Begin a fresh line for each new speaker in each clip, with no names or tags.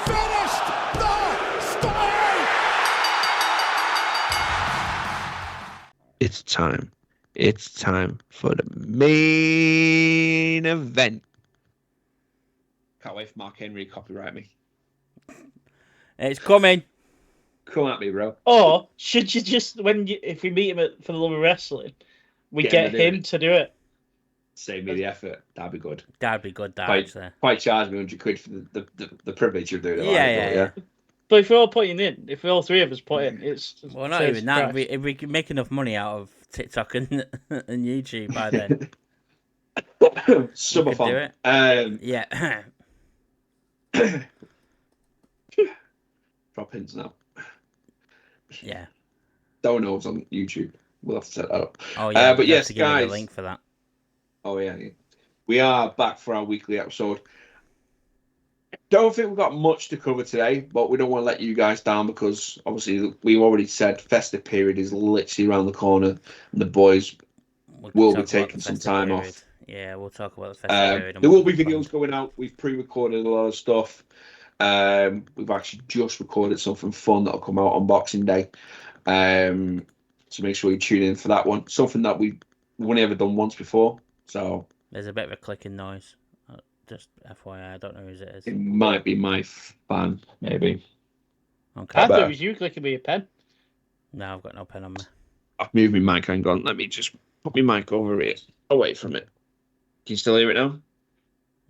finished the story.
It's time. It's time for the main event. Can't wait for Mark Henry to copyright me.
It's coming.
Come at me, bro.
Or should you just, if we meet him for the Love of Wrestling, we get him to do it?
Save me the effort. That'd be good.
That'd be good,
Quite charge me £100 for the privilege of doing it.
Yeah.
But if we're all putting in, if we all three of us put in, it's
well, not even that. If we can make enough money out of TikTok and YouTube by then,
super fun.
Yeah.
Drop hints now.
Yeah.
Don't know it's on YouTube. We'll have to set that up.
Oh yeah.
But yes,
guys.
give me
the link for that.
Oh yeah. We are back for our weekly episode. Don't think we've got much to cover today, but we don't want to let you guys down because obviously we've already said festive period is literally around the corner and the boys will be taking some time off.
Yeah, we'll talk about the festive period.
There will be videos going out. We've pre-recorded a lot of stuff. We've actually just recorded something fun that'll come out on Boxing Day. So make sure you tune in for that one. Something that we've only ever done once before. So
there's a bit of a clicking noise. Just FYI, I don't know whose it is.
It might be my fan, maybe.
Okay.
I thought it was you clicking with your pen.
No, I've got no pen on me.
I've moved my mic. Hang on. Let me just put my mic over here, away from it. Can you still hear it now?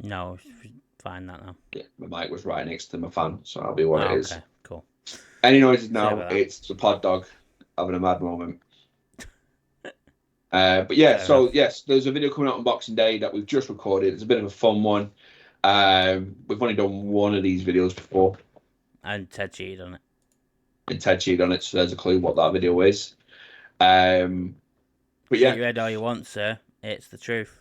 No, fine that now.
Yeah, my mic was right next to my fan, so I'll be what it is.
Okay, cool.
Any noises now, it's the pod dog having a mad moment. But yeah, so yes, there's a video coming out on Boxing Day that we've just recorded. It's a bit of a fun one. We've only done one of these videos before.
And Ted cheated on it.
So there's a clue what that video is. But yeah.
You read all you want, sir. It's the truth.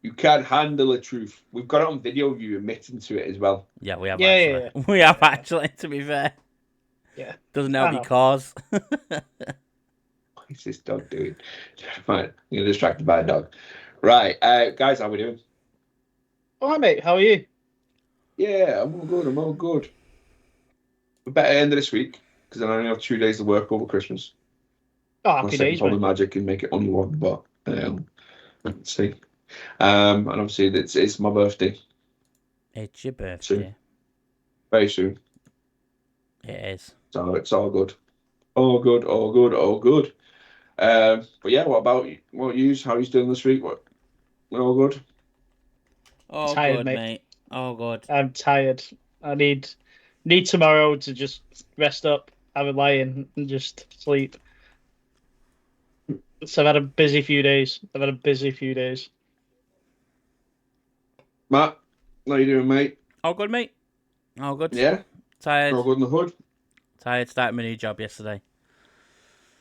You can't handle the truth. We've got it on video of you admitting to it as well.
Yeah, we have
actually.
Yeah. We have actually, to be fair.
Yeah.
Doesn't help your cause.
What is this dog doing? Fine. You're distracted by a dog. Right. Guys, how we doing?
All right, mate. How are you?
Yeah, I'm all good. We better end of this week because I only have 2 days to work over Christmas.
Oh, happy days,
mate. Magic and make it only one, but let's see. And obviously it's my birthday.
It's your birthday.
Soon. Very soon.
It is.
So it's all good. All good. But yeah, what about you? How are you doing this week? What? All good?
All
tired,
good, mate. All good.
I'm tired. I need tomorrow to just rest up, have a lie-in, and just sleep. So I've had a busy few days.
Matt, how you doing, mate?
All good, mate. All good.
Yeah?
Tired.
All good in the hood?
Tired. Started my new job yesterday.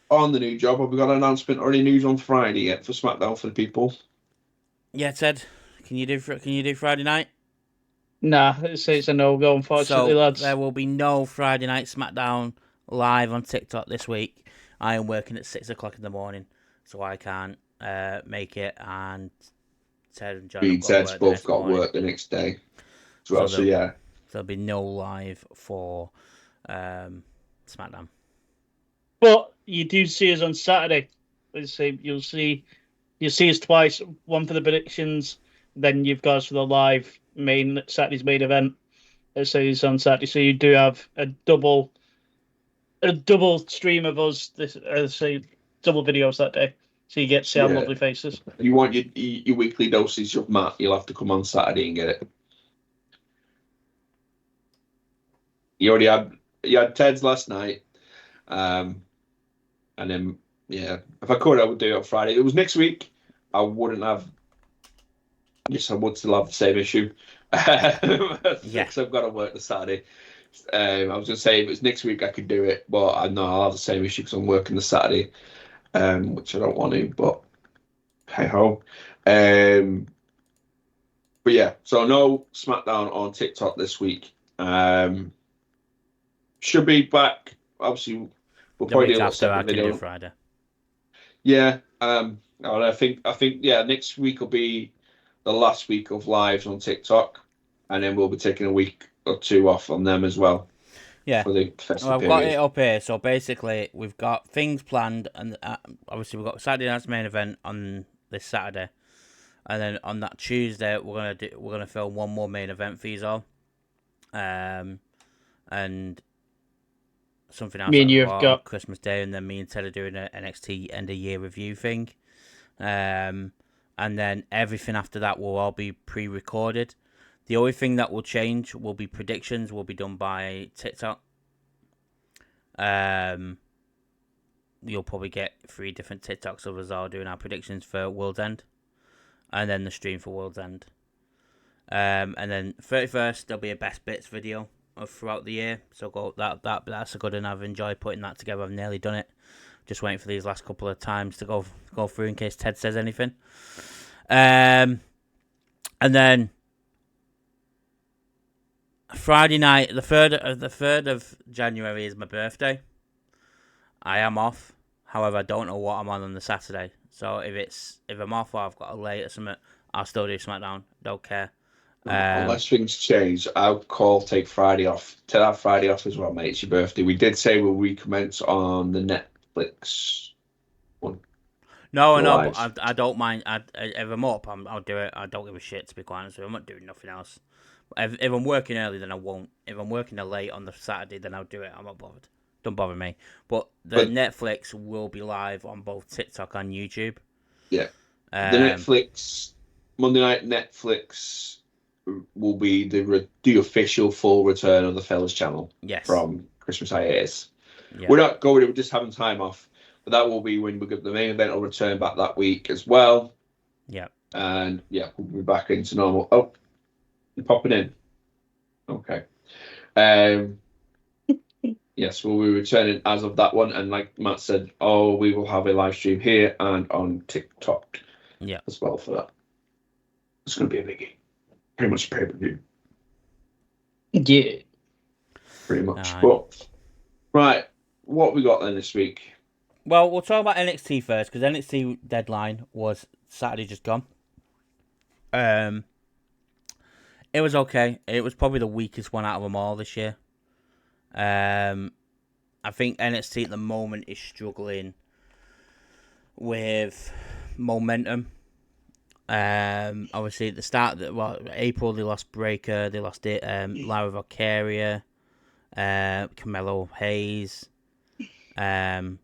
On the new job, have we got an announcement or any news on Friday yet for SmackDown for the people?
Yeah, Ted. Can you do Friday night?
Nah, it's a no-go, unfortunately, lads.
There will be no Friday night SmackDown live on TikTok this week. I am working at 6 o'clock in the morning, so I can't make it. And Ted and John
Ted's both got work the next day as well, so yeah.
There'll be no live for SmackDown.
But you do see us on Saturday. You'll see us twice. One for the predictions, then you've got us for the live Saturday's main event. It's on Saturday, so you do have a double stream of us. Double videos that day, so you get to see our lovely faces.
If you want your weekly dosage of Matt, you'll have to come on Saturday and get it. You had Ted's last night, and then if I could, I would do it on Friday. If it was next week, I wouldn't have. Yes, I would still have the same issue. Because I've got to work the Saturday. I was going to say if it was next week, I could do it, but I know I'll have the same issue because I'm working the Saturday, which I don't want to. But hey ho. But yeah, so no SmackDown on TikTok this week. Should be back. Obviously, we'll probably do a separate video
Friday.
Yeah. I think next week will be the last week of lives on TikTok. and then we'll be taking a week or two off on them as well.
Yeah.
For the festive
Well, I've
period.
got it up here. So basically, we've got things planned, and obviously we've got Saturday night's main event on this Saturday, and then on that Tuesday we're gonna film one more main event for you all, and something else
Me and
like
you
that
have
on
got-
Christmas Day, and then me and Ted are doing an NXT end of year review thing, and then everything after that will all be pre-recorded. The only thing that will change will be predictions. Will be done by TikTok. You'll probably get 3 different TikToks of us all doing our predictions for World's End, and then the stream for World's End. And then 31st there'll be a best bits video of throughout the year. So go that's a good one. I've enjoyed putting that together. I've nearly done it. Just waiting for these last couple of times to go through in case Ted says anything. And then Friday night, the 3rd of January is my birthday. I am off. However, I don't know what I'm on the Saturday. So if I'm off or I've got a late or something, I'll still do SmackDown. Don't care.
Unless things change, I'll take Friday off. Take that Friday off as well, mate. It's your birthday. We did say we'll recommence on the Netflix one.
No,
Live.
but I don't mind. If I'm up, I'll do it. I don't give a shit, to be quite honest with you. I'm not doing nothing else. If I'm working early, then I won't. If I'm working late on the Saturday, then I'll do it. I'm not bothered. Don't bother me. But Netflix will be live on both TikTok and YouTube.
Yeah. The Netflix, Monday night Netflix will be the official full return of the Fellas channel.
Yes.
From Christmas hiatus.
Yeah.
We're not going, we're just having time off. But that will be when the main event will return back that week as well.
Yeah.
And yeah, we'll be back into normal. Oh, you're popping in. Okay. Yes, we'll be returning as of that one. And like Matt said, we will have a live stream here and on TikTok as well for that. It's going to be a biggie. Pretty much a pay-per-view.
Yeah.
Pretty much. But, right, what we got then this week?
Well, we'll talk about NXT first, because NXT Deadline was Saturday just gone. It was okay. It was probably the weakest one out of them all this year. I think NXT at the moment is struggling with momentum. Obviously at the start, April they lost Breaker, they lost Lara Valkyria, Carmelo Hayes, and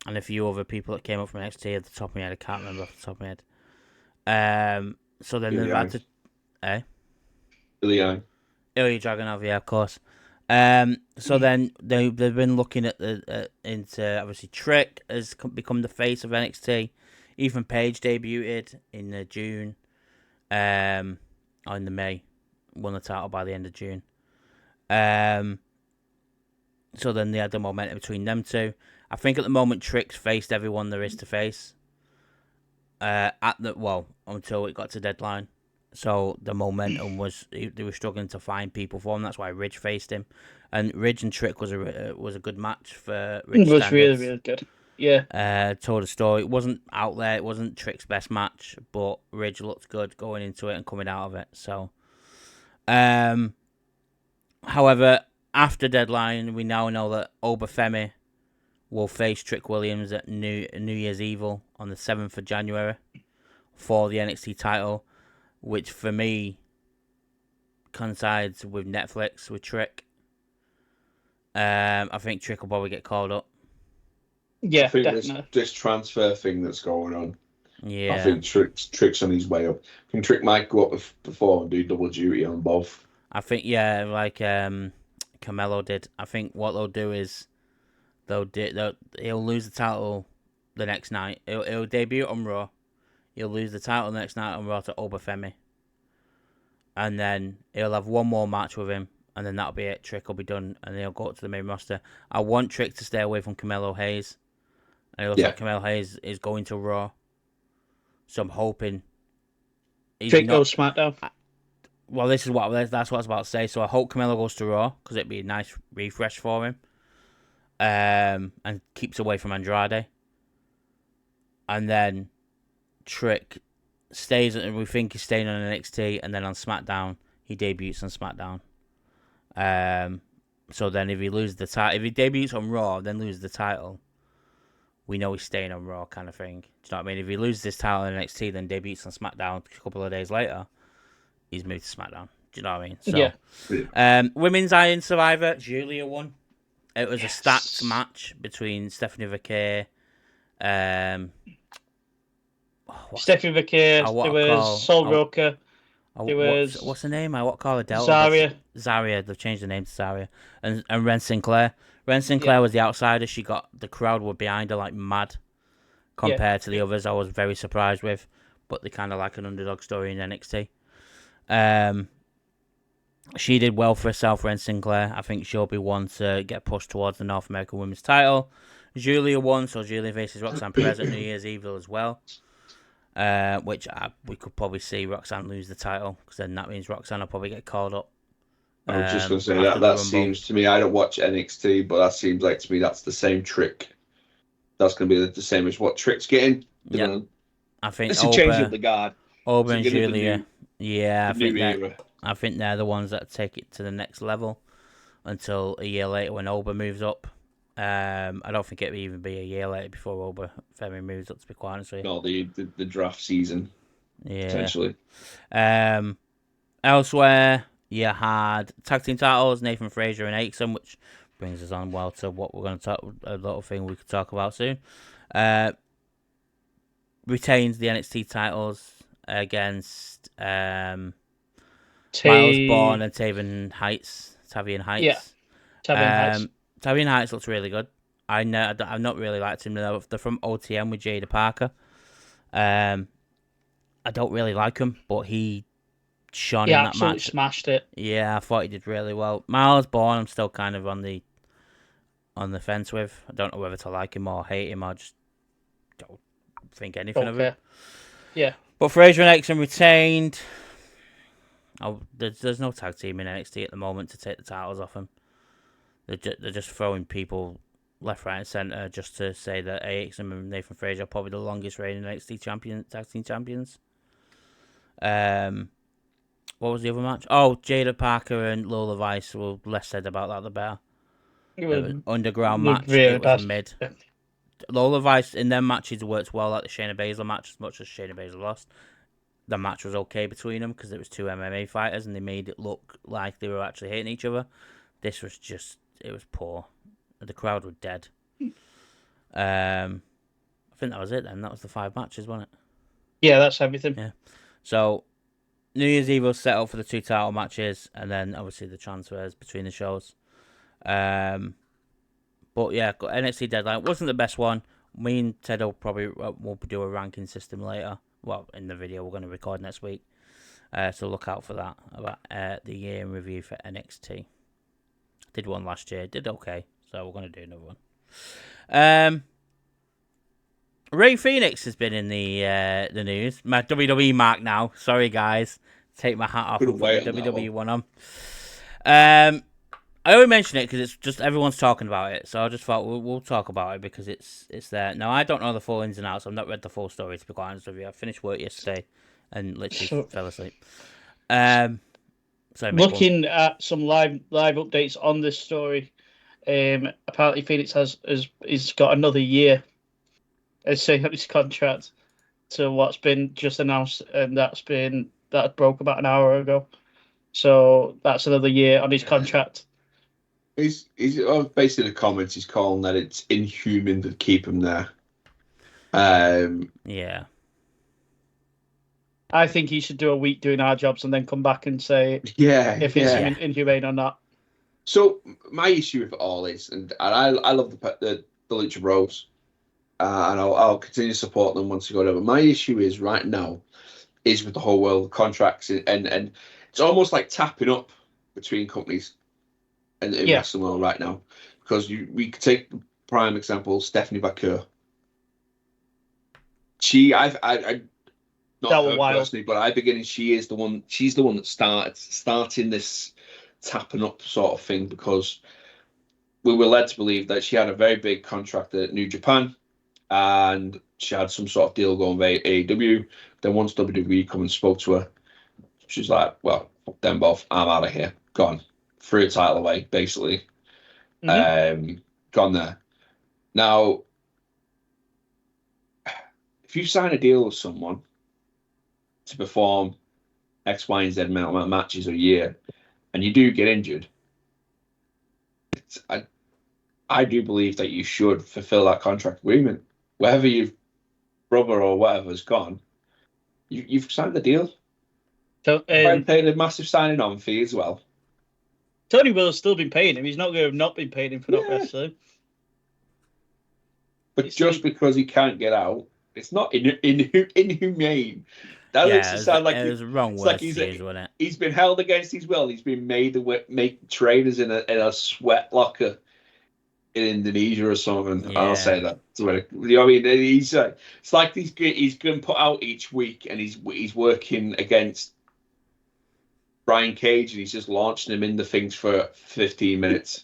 a few other people that came up from NXT at the top of my head. I can't remember off the top of my head. So then they've had to,
Ilya
Dragunov, yeah, of course. So then they've been looking at into obviously Trick has become the face of NXT. Ethan Page debuted in June, or in the May, won the title by the end of June. So then they had the momentum between them two. I think at the moment Trick's faced everyone there is to face. Until it got to Deadline. So the momentum was they were struggling to find people for him. That's why Ridge faced him, and Ridge and Trick was a good match for Ridge.
It was really, really good. Yeah.
Told a story. It wasn't out there. It wasn't Trick's best match, but Ridge looked good going into it and coming out of it. So, however, after Deadline, we now know that Obafemi will face Trick Williams at New Year's Evil on the 7th of January for the NXT title, which for me coincides with Netflix with Trick. I think Trick will probably get called up.
Yeah,
I think
definitely.
this transfer thing that's going on.
Yeah.
I think Trick's on his way up. I think Trick might go up before and do double duty on both.
I think, like Carmelo did. I think what they'll do is he'll lose the title the next night. He'll debut on Raw. He'll lose the title the next night on Raw to Obafemi. And then he'll have one more match with him, and then that'll be it. Trick will be done, and he'll go up to the main roster. I want Trick to stay away from Carmelo Hayes. And it looks like Carmelo Hayes is going to Raw. So I'm hoping
Trick goes SmackDown.
Well, that's what I was about to say. So I hope Carmelo goes to Raw, because it'd be a nice refresh for him. And keeps away from Andrade. And then Trick stays, and we think he's staying on NXT, and then on SmackDown he debuts on SmackDown. So then if he loses the title, if he debuts on Raw, then loses the title, we know he's staying on Raw, kind of thing. Do you know what I mean? If he loses this title in NXT, then debuts on SmackDown a couple of days later, he's moved to SmackDown. Do you know what I mean? So,
yeah.
Women's Iron Survivor, Julia won. It was a stacked match between Stephanie Vaquer,
Stephanie Vaquer, there was Sol Roker, there was...
What's her name? What call her Delta?
Zarya.
They've changed the name to Zarya. And Ren Sinclair. Ren Sinclair was the outsider. The crowd were behind her like mad compared to the others. I was very surprised with, but they kind of like an underdog story in NXT. She did well for herself, Ren Sinclair. I think she'll be one to get pushed towards the North American Women's title. Julia won, so Julia faces Roxanne Perez at New Year's Eve as well. Which we could probably see Roxanne lose the title, because then that means Roxanne will probably get called up.
I was just going to say that seems to me, I don't watch NXT, but that seems like to me that's the same trick. That's going to be the same as what Trick's getting.
Yeah, I think
it's a change of the guard.
Oba and Julia. I think they're the ones that take it to the next level until a year later when Oba moves up. I don't think it would even be a year later before Oba Femi moves up, to be quite honest with you.
No, the draft season. Yeah. Potentially.
Elsewhere, you had tag team titles, Nathan Frazier and Aitken, which brings us on well to what we're going to talk, a little thing we could talk about soon. Retains the NXT titles against Miles Bourne and Tavian Heights.
Yeah, Tavian Heights.
Tavian Heights looks really good. I've not really liked him. They're from OTM with Jada Parker. I don't really like him, but he shone in that match.
He absolutely smashed it.
Yeah, I thought he did really well. Miles Bourne, I'm still kind of on the fence with. I don't know whether to like him or hate him. I just don't think anything of it.
Yeah.
But Frazier and Aitken retained. There's no tag team in NXT at the moment to take the titles off him. They're just throwing people left, right, and centre just to say that Aitken and Nathan Frazier are probably the longest reigning NXT tag team champions. What was the other match? Oh, Jada Parker and Lola Vice. Well, less said about that, the better. It was an underground match. Really, it was mid. Lola Vice in their matches worked well, like the Shayna Baszler match, as much as Shayna Baszler lost. The match was okay between them because it was two MMA fighters and they made it look like they were actually hitting each other. This was just, it was poor. The crowd were dead. I think that was it then. That was the 5 matches, wasn't it? Yeah,
that's everything.
Yeah. So, New Year's Eve was set up for the 2 title matches and then obviously the transfers between the shows. But yeah, NXT Deadline wasn't the best one. Me and Ted will probably will do a ranking system later. Well, in the video we're going to record next week. So look out for that. About the year in review for NXT. Did one last year. Did okay. So we're going to do another one. Rey Fenix has been in the news. My WWE mark now. Sorry, guys. Take my hat off and put the WWE one on. I only mention it because it's just everyone's talking about it. So I just thought we'll talk about it because it's there. Now, I don't know the full ins and outs. I've not read the full story, to be quite honest with you. I finished work yesterday and literally fell asleep.
Looking at some live updates on this story, apparently Phoenix has got another year as his contract to what's been just announced, and that broke about an hour ago. So that's another year on his contract.
He's basically the comments he's calling that it's inhuman to keep him there.
Yeah.
I think he should do a week doing our jobs and then come back and say if it's inhumane or not.
So my issue with it all is, and I love the Lucha Bros, and I'll continue to support them once they go over. My issue is right now is with the whole world of contracts and it's almost like tapping up between companies in wrestling world right now, because we could take the prime example, Stephanie Vaquer. I not her personally, but I begin she's the one that starting this tapping up sort of thing, because we were led to believe that she had a very big contract at New Japan and she had some sort of deal going with AEW. Then once WWE come and spoke to her, she's like, well, fuck them both. I'm out of here. Gone. Threw a title away, basically. Gone there. Now, if you sign a deal with someone to perform X, Y, and Z amount of matches a year, and you do get injured, I do believe that you should fulfill that contract agreement. Whether your brother or whatever has gone, you've signed the deal.
So,
I've paid a massive signing on fee as well.
Tony will have still been paying him. He's not going to have not been paying him for not wrestling.
But just because he can't get out, it's not inhumane. That makes it sound like
it was wrong
like he's been held against his will. He's been made to make trainers in a sweat locker in Indonesia or something.
Yeah.
I'll say that. You know what I mean? It's like he's going to put out each week, and he's working against Brian Cage, and he's just launching him into things for 15 minutes.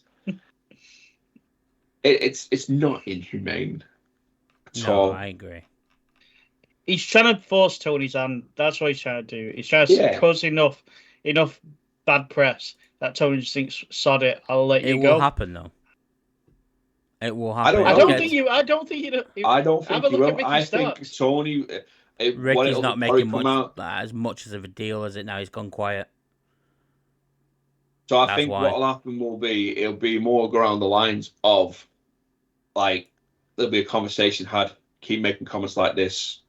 It's not inhumane at all.
I agree.
He's trying to force Tony's hand. That's what he's trying to do. He's trying to cause enough bad press that Tony just thinks, sod it, I'll let you go.
It will happen, though. It will happen.
I don't think you. I don't think you.
I don't think he will. I think Tony.
Ricky's not making as much of a deal as it now. He's gone quiet.
So I think what will happen will be it'll be more around the lines of, like, there'll be a conversation had. Keep making comments like this.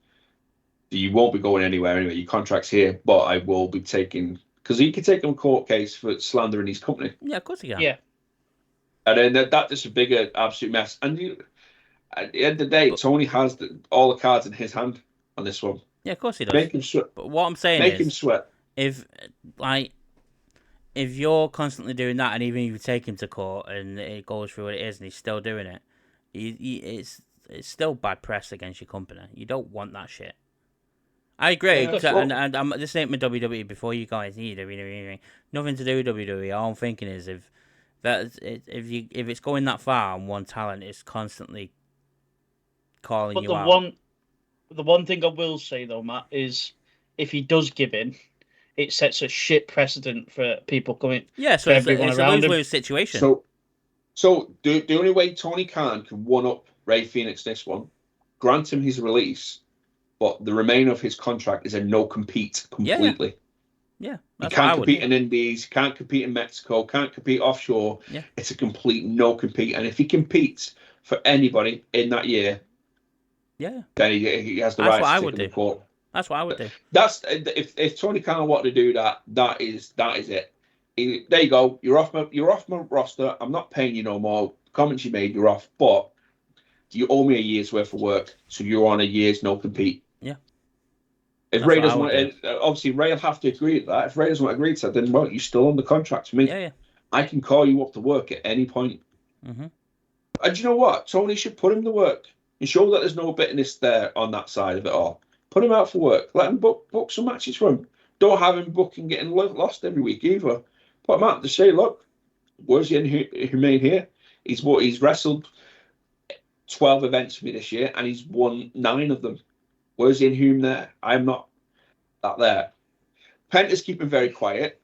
You won't be going anywhere anyway. Your contract's here, but I will be taking, because he could take him a court case for slandering his company.
Yeah, of course he can.
Yeah.
And then that's just a bigger absolute mess. And at the end of the day, Tony has all the cards in his hand on this one.
Yeah, of course he does.
Make him sweat.
But what I'm saying
Make him sweat.
If you're constantly doing that, and even if you take him to court and it goes through what it is, and he's still doing it, it's still bad press against your company. You don't want that shit. I agree, and I'm the same with WWE. Before you guys need nothing to do with WWE. All I'm thinking is if it's going that far and one talent is constantly calling you out.
The one thing I will say though, Matt, is if he does give in, it sets a shit precedent for people coming.
Yeah, so it's a lose-lose situation.
So the only way Tony Khan can one up Rey Fenix this one, grant him his release, but the remainder of his contract is a no compete completely.
Yeah.
He can't compete in Indies, can't compete in Mexico, can't compete offshore.
Yeah.
It's a complete no compete. And if he competes for anybody in that year, then he has the right to take the court.
That's what I would do.
That's if Tony Khan wanted to do that, that is it. There you go. You're off my roster. I'm not paying you no more. Comments you made, you're off. But you owe me a year's worth of work, so you're on a year's no compete.
Yeah.
If Ray doesn't want, obviously Ray will have to agree to that. If Ray doesn't want to agree to that, then well, you're still on the contract to me.
Yeah.
I can call you up to work at any point.
Mm-hmm.
And you know what? Tony should put him to work and show that there's no bitterness there on that side of it all. Put him out for work. Let him book some matches for him. Don't have him booking getting lost every week either. Put him out to say, look, where's the inhumane here? He's wrestled 12 events for me this year, and he's won 9 of them. Where's the inhuman there? I'm not that there. Penta's keeping very quiet.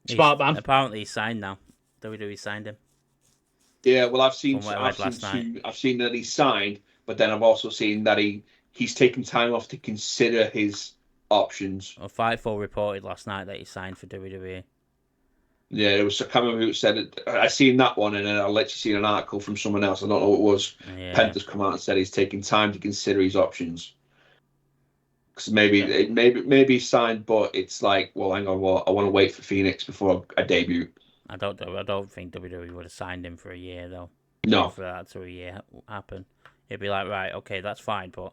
Smart man.
Apparently he's signed now. WWE signed him.
Yeah, well, I've seen that he's signed, but then I've also seen that he's taken time off to consider his options.
Well, Fightful reported last night that he signed for WWE.
Yeah, it was, I can't remember who said it. I seen that one, and then I literally seen an article from someone else. I don't know what it was.
Yeah.
Penta's come out and said he's taking time to consider his options. Because maybe he's signed, but it's like, well, hang on, I want to wait for Phoenix before I debut.
I don't think WWE would have signed him for a year though.
No,
for that to a year happen, it'd be like, right, okay, that's fine, but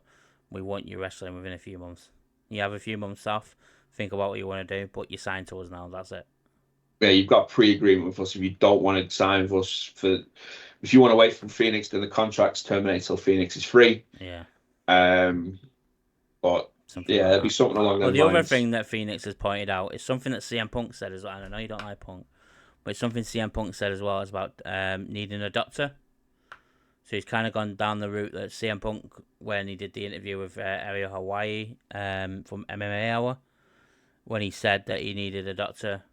we want you wrestling within a few months. You have a few months off, think about what you want to do, but you're signed to us now. That's it.
Yeah, you've got a pre-agreement with us. If you don't want to sign with us if you want to wait for Phoenix, then the contract's terminated till Phoenix is free.
Yeah.
But there'll be something along those lines.
The other thing that Phoenix has pointed out is something that CM Punk said as well. And I know you don't like Punk, but it's something CM Punk said as well is about needing a doctor. So he's kind of gone down the route that CM Punk, when he did the interview with Ariel Hawaii from MMA Hour, when he said that he needed a doctor,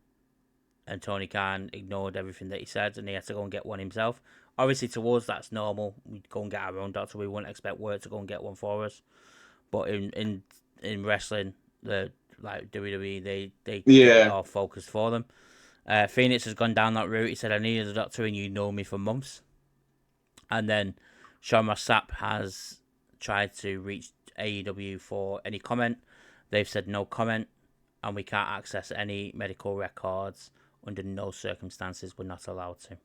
and Tony Khan ignored everything that he said, and he had to go and get one himself. Obviously, to us, that's normal. We'd go and get our own doctor. We wouldn't expect work to go and get one for us. But in wrestling, the like WWE, they get it all focused for them. Phoenix has gone down that route. He said, I needed a doctor, and you know me for months. And then Sean Ross Sapp has tried to reach AEW for any comment. They've said no comment, and we can't access any medical records. Under no circumstances, we're not allowed to.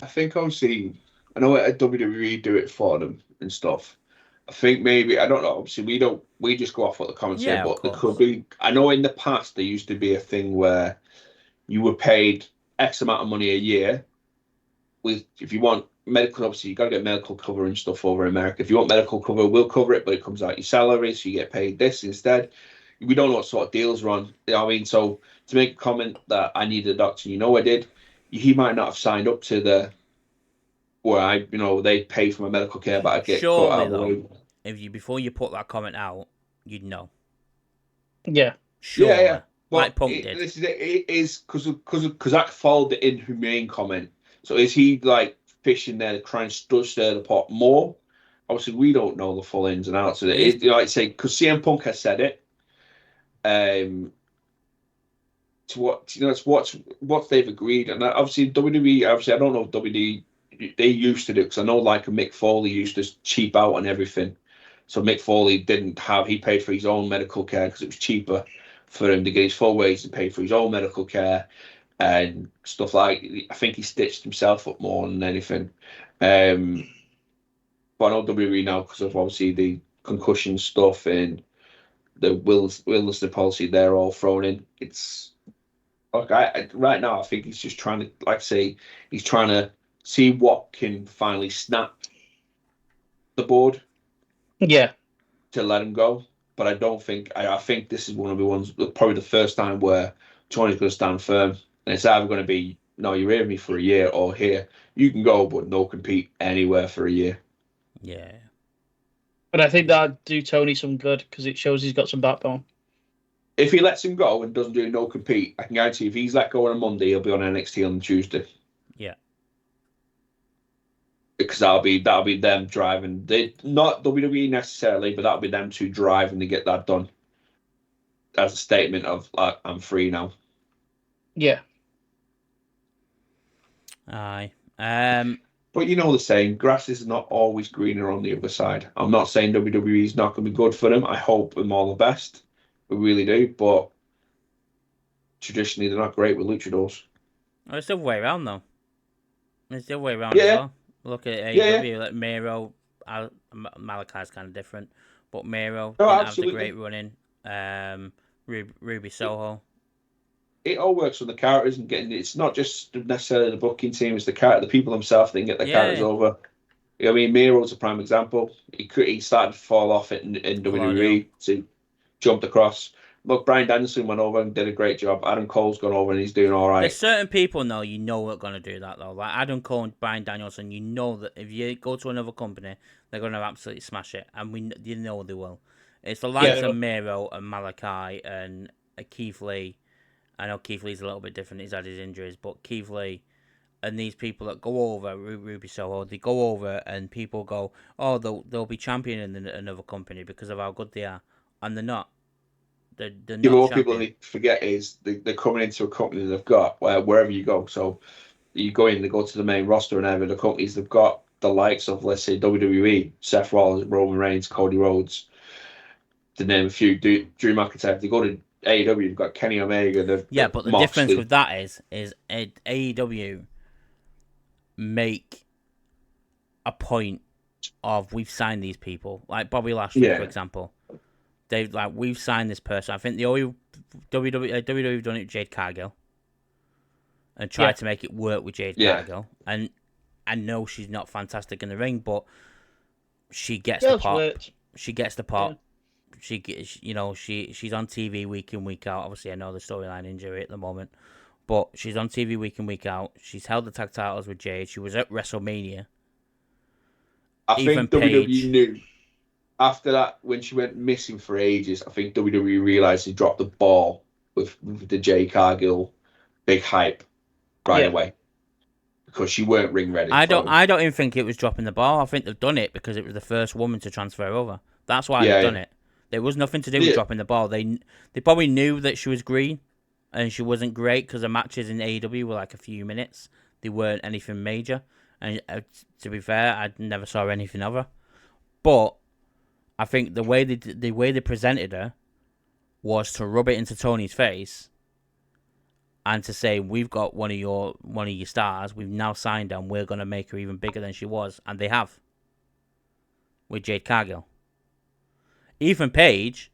I think obviously, I know WWE do it for them and stuff. I think maybe, I don't know, obviously we just go off what the comments say, but there could be, I know in the past there used to be a thing where you were paid X amount of money a year with, if you want medical, obviously you got to get medical cover and stuff over in America. If you want medical cover, we'll cover it, but it comes out your salary, so you get paid this instead. We don't know what sort of deals are on. You know what I mean? So to make a comment that I needed a doctor, I did, he might not have signed up to the, where they pay for my medical care, but I get cut out of the way.
If before you put that comment out, you'd know.
Yeah.
Sure.
Yeah.
Like Punk did.
It is because I followed the inhumane comment. So is he like fishing there to try and stir the pot more? Obviously, we don't know the full ins and outs of it. Like I say, because CM Punk has said it. To what they've agreed, and obviously WWE. Obviously, I don't know if WWE. They used to do, because I know like Mick Foley used to cheap out on everything. So Mick Foley he paid for his own medical care because it was cheaper for him to get his full wage to pay for his own medical care and stuff like. I think he stitched himself up more than anything. But I know WWE now, because of obviously the concussion stuff and the willness policy, they're all thrown in. It's like right now I think he's just trying to, like I say, he's trying to see what can finally snap the board.
Yeah.
To let him go. But I don't think, I think this is one of the ones, probably the first time where Tony's going to stand firm. And it's either going to be, no, you're here with me for a year, or here, you can go, but no compete anywhere for a year.
Yeah.
But I think that'd do Tony some good, because it shows he's got some backbone.
If he lets him go and doesn't do no compete, I can guarantee if he's let go on a Monday, he'll be on NXT on Tuesday.
Yeah.
Because that'll be them driving. They not WWE necessarily, but that'll be them two driving to get that done. As a statement of like, I'm free now.
Yeah.
Aye.
But you know the saying, grass is not always greener on the other side. I'm not saying WWE is not going to be good for them. I hope them all the best. We really do. But traditionally, they're not great with luchadors.
Oh, it's the other way around, though. It's the other way around as well. Look at AEW, like Miro, Malachi's kind of different, but Miro didn't have the great running. Ruby Soho.
It all works on the characters and getting. It's not just necessarily the booking team; it's the people themselves that can get their characters over. You know what I mean, Miro's a prime example. He started to fall off in WWE, so jumped across. Look, Bryan Danielson went over and did a great job. Adam Cole's gone over and he's doing all right.
There's certain people, though, are going to do that, though. Like Adam Cole and Bryan Danielson, you know that if you go to another company, they're going to absolutely smash it. And you know they will. It's the likes of Miro and Malachi and Keith Lee. I know Keith Lee's a little bit different. He's had his injuries. But Keith Lee and these people that go over, Ruby Soho, they go over and people go, oh, they'll be champion in another company because of how good they are. And they're not.
What people forget is they're coming into a company they've got wherever you go. So you go in, they go to the main roster and ever the companies they've got the likes of, let's say, WWE, Seth Rollins, Roman Reigns, Cody Rhodes, to name a few. Drew McIntyre. They go to AEW, you've got Kenny Omega.
But the difference with that is AEW make a point of we've signed these people, like Bobby Lashley, for example. They've we've signed this person. I think the only WWE done it with Jade Cargill and tried to make it work with Jade Cargill. And I know she's not fantastic in the ring, but she gets the pop. She gets the pop. Yeah. She's on TV week in, week out. Obviously, I know the storyline injury at the moment, but she's on TV week in, week out. She's held the tag titles with Jade. She was at WrestleMania.
I think WWE knew after that, when she went missing for ages, I think WWE realised they dropped the ball with the Jade Cargill big hype right away because she weren't ring ready.
I don't even think it was dropping the ball. I think they've done it because it was the first woman to transfer over. That's why they've done it. There was nothing to do with dropping the ball. They probably knew that she was green and she wasn't great because the matches in AEW were like a few minutes. They weren't anything major. And to be fair, I never saw anything of her. But I think the way they presented her was to rub it into Tony's face and to say, we've got one of your stars, we've now signed her and we're going to make her even bigger than she was. And they have. With Jade Cargill. Ethan Page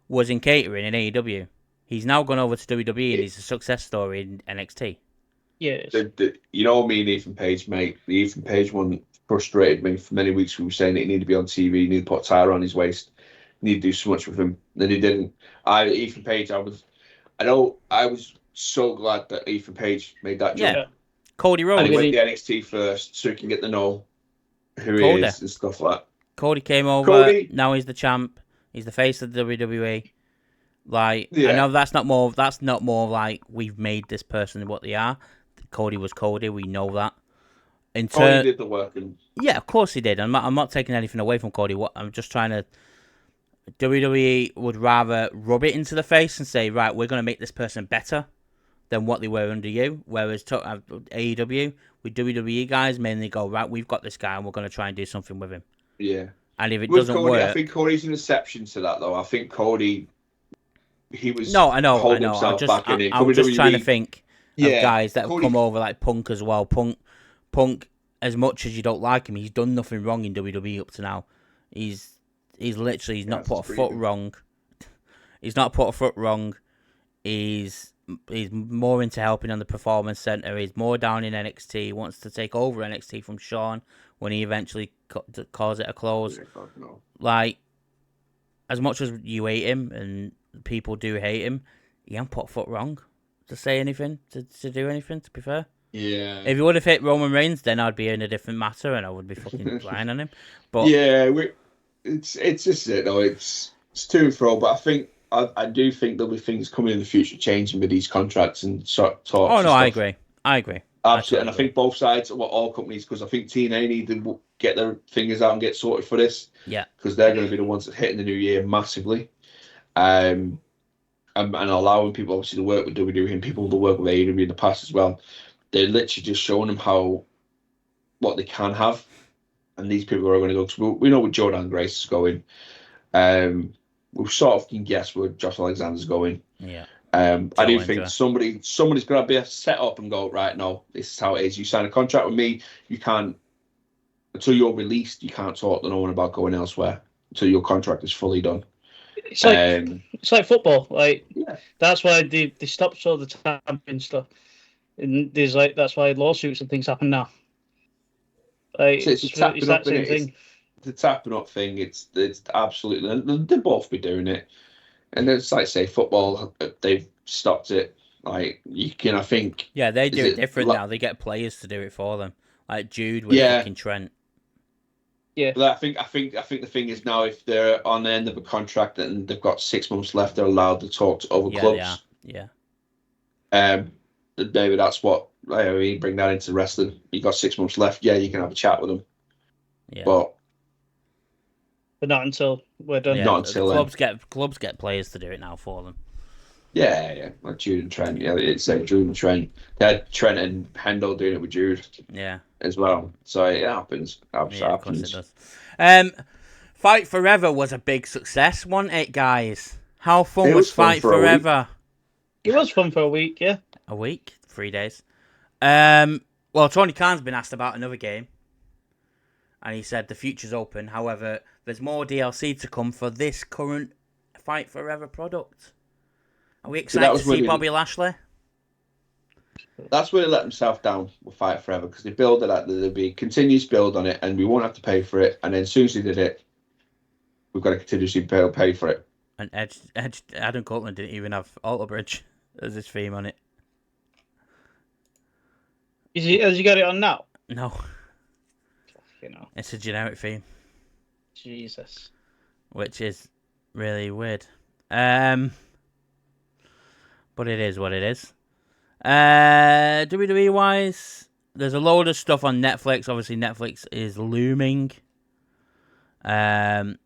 was in catering in AEW. He's now gone over to WWE and he's a success story in NXT.
Yes.
You know me and Ethan Page, mate. The Ethan Page one frustrated me for many weeks. We were saying that he needed to be on TV, he needed to put a tire on his waist, he needed to do so much with him. Then he didn't. Ethan Page, I was so glad that Ethan Page made that jump.
Yeah. Cody Rhodes.
And he went to NXT first so he can get to know who he is and stuff like that.
Cody came over. Now he's the champ. He's the face of the WWE. Like, I know that's not more like we've made this person what they are. Cody was Cody. We know that.
Cody did the work.
Yeah, of course he did. I'm not taking anything away from Cody. I'm just trying to. WWE would rather rub it into the face and say, right, we're going to make this person better than what they were under you. Whereas AEW, with WWE guys, mainly go, right, we've got this guy and we're going to try and do something with him.
Yeah.
And if it doesn't work...
I think Cody's an exception to that, though. I think Cody, he was
holding
himself back in it.
I'm just trying to think of guys that have come over, like Punk as well. Punk, as much as you don't like him, he's done nothing wrong in WWE up to now. He's not put a foot wrong. He's not put a foot wrong. He's more into helping on the Performance Center. He's more down in NXT. He wants to take over NXT from Shawn when he eventually calls it a close. Like, as much as you hate him and people do hate him, he ain't put a foot wrong to say anything, to do anything, to be fair.
Yeah.
If he would have hit Roman Reigns, then I'd be in a different matter and I would be fucking lying on him. But
it's just it though. It's to and fro, but I do think there'll be things coming in the future changing with these contracts and talks.
Oh no, I agree.
Absolutely, and I think both sides, all companies, because I think TNA need to get their fingers out and get sorted for this.
Yeah,
because they're going to be the ones that hit in the new year massively, and allowing people obviously to work with WWE and people to work with AEW in the past as well. They're literally just showing them what they can have, and these people are going to go. Because we know where Jordan Grace is going. We sort of can guess where Josh Alexander's going.
Yeah.
I do think somebody's going to be set up and go, right, no, this is how it is. You sign a contract with me, you can't, until you're released, you can't talk to no one about going elsewhere until your contract is fully done.
It's like football. That's why they stopped all the tampering stuff. And that's why lawsuits and things happen now.
It's that same thing. The tapping up thing, it's absolutely, they'll both be doing it. And it's like, say, football, they've stopped it. Like, you can, I think...
Yeah, they do it different now. They get players to do it for them. Like Jude with fucking Trent.
Yeah. But I think the thing is now, if they're on the end of a contract and they've got 6 months left, they're allowed to talk to other clubs.
Yeah.
Maybe that's what, bring that into wrestling. You got 6 months left. Yeah, you can have a chat with them.
Yeah.
But
not until we're done.
Yeah,
not until
clubs get players to do it now for them.
Yeah, like Jude and Trent. Yeah, it's like Jude and Trent. They had Trent and Hendo doing it with Jude.
Yeah,
as well. So it happens. Happens.
Of course it does. Fight Forever was a big success, wasn't it, guys? How fun was Fight Forever?
It was fun for a week, yeah.
A week, 3 days. Well, Tony Khan's been asked about another game, and he said the future's open. However, there's more DLC to come for this current Fight Forever product. Are we excited to see Bobby Lashley?
That's where they let themselves down with Fight Forever, because they build it like there'll be continuous build on it, and we won't have to pay for it. And then as soon as they did it, we've got to continuously pay for it.
And Adam Copeland didn't even have Alter Bridge as his theme on it.
Has he got it on now?
No. It's a generic theme.
Jesus.
which is really weird. But it is what it is. WWE wise, there's a load of stuff on Netflix. Obviously, Netflix is looming. And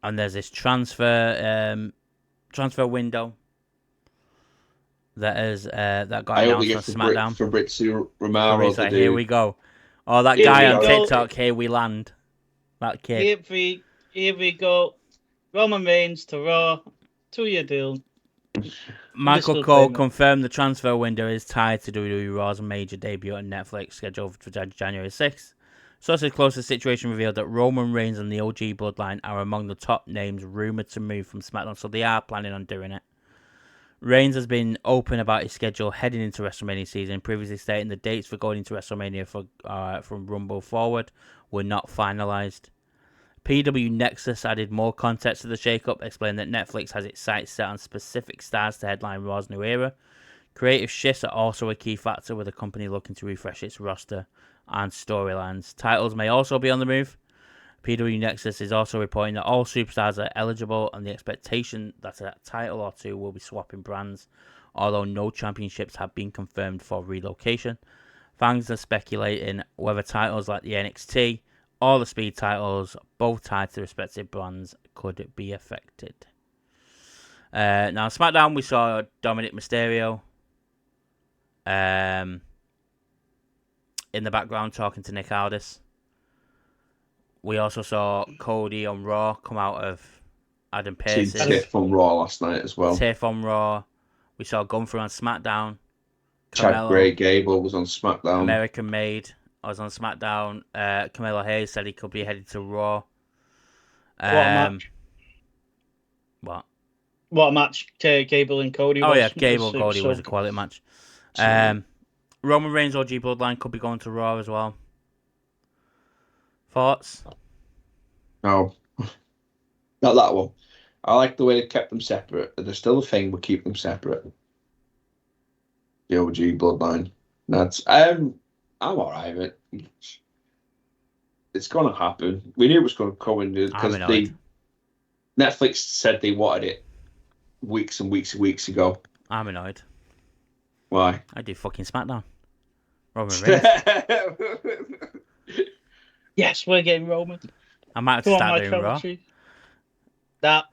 there's this transfer window that got announced on SmackDown.
Fabrizio Romero to do.
Here we go. Oh, that guy on TikTok. Here we land. That kid.
Here we go. Roman Reigns to Raw. 2-year deal.
Michael Cole confirmed the transfer window is tied to WWE Raw's major debut on Netflix, scheduled for January 6th. Sources close to the situation revealed that Roman Reigns and the OG Bloodline are among the top names rumoured to move from SmackDown, so they are planning on doing it. Reigns has been open about his schedule heading into WrestleMania season, previously stating the dates for going into WrestleMania from Rumble forward were not finalised. PW Nexus added more context to the shake-up, explaining that Netflix has its sights set on specific stars to headline Raw's new era. Creative shifts are also a key factor, with the company looking to refresh its roster and storylines. Titles may also be on the move. PW Nexus is also reporting that all superstars are eligible, and the expectation that a title or two will be swapping brands, although no championships have been confirmed for relocation. Fans are speculating whether titles like the NXT or the Speed titles, both tied to respective brands, could be affected. Now, SmackDown, we saw Dominic Mysterio in the background talking to Nick Aldis. We also saw Cody on Raw come out of Adam Pearce's.
Tiff on Raw last night as well.
Tiff on Raw. We saw Gunther on SmackDown.
Chad Gray Gable was on SmackDown.
American Made was on SmackDown. Carmelo Hayes said he could be headed to Raw.
What a match. What a match Gable and Cody was.
Oh, yeah, Gable and Cody was a quality match. Roman Reigns OG Bloodline could be going to Raw as well. Thoughts?
No. Not that one. I like the way they kept them separate. There's still a thing, but keep them separate. The OG Bloodline. That's I'm alright with it. It's gonna happen. We knew it was gonna come in because Netflix said they wanted it weeks and weeks and weeks ago.
I'm annoyed.
Why?
I do fucking SmackDown. Roman Reigns.
Yes, we're getting Roman.
I might have to start doing Raw.
That.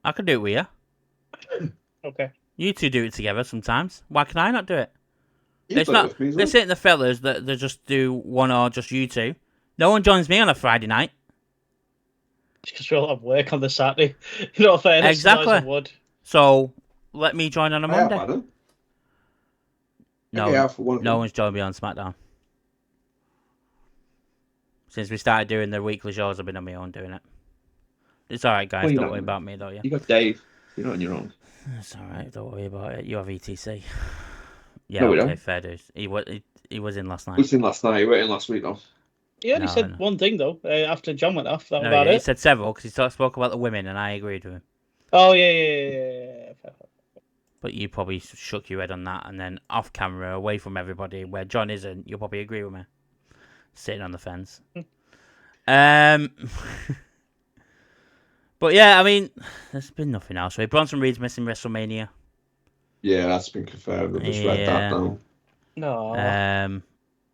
I could do it with you.
Okay.
You two do it together sometimes. Why can I not do it?
It's
not. This ain't the fellas that they just do one or just you two. No one joins me on a Friday night.
Because we all have work on the Saturday. You know, fairness.
Exactly.
Would.
So let me join on a Monday. No one's joined me on SmackDown. Since we started doing the weekly shows, I've been on my own doing it. It's alright, guys.
Well,
don't worry about me, though, yeah?
You got Dave. You're not on your own.
It's alright. Don't worry about it. You have ETC. Yeah,
no,
okay, fair dues. He was in last night.
He was in last night. He went in last week, though.
He only said one thing, though, after John went off. That was about it.
He said several, because he spoke about the women, and I agreed with him.
Oh, yeah.
But you probably shook your head on that, and then off camera, away from everybody, where John isn't, you'll probably agree with me. Sitting on the fence. But yeah, I mean, there's been nothing else. So Bronson Reed's missing WrestleMania.
Yeah, that's been confirmed. I just read that now.
No.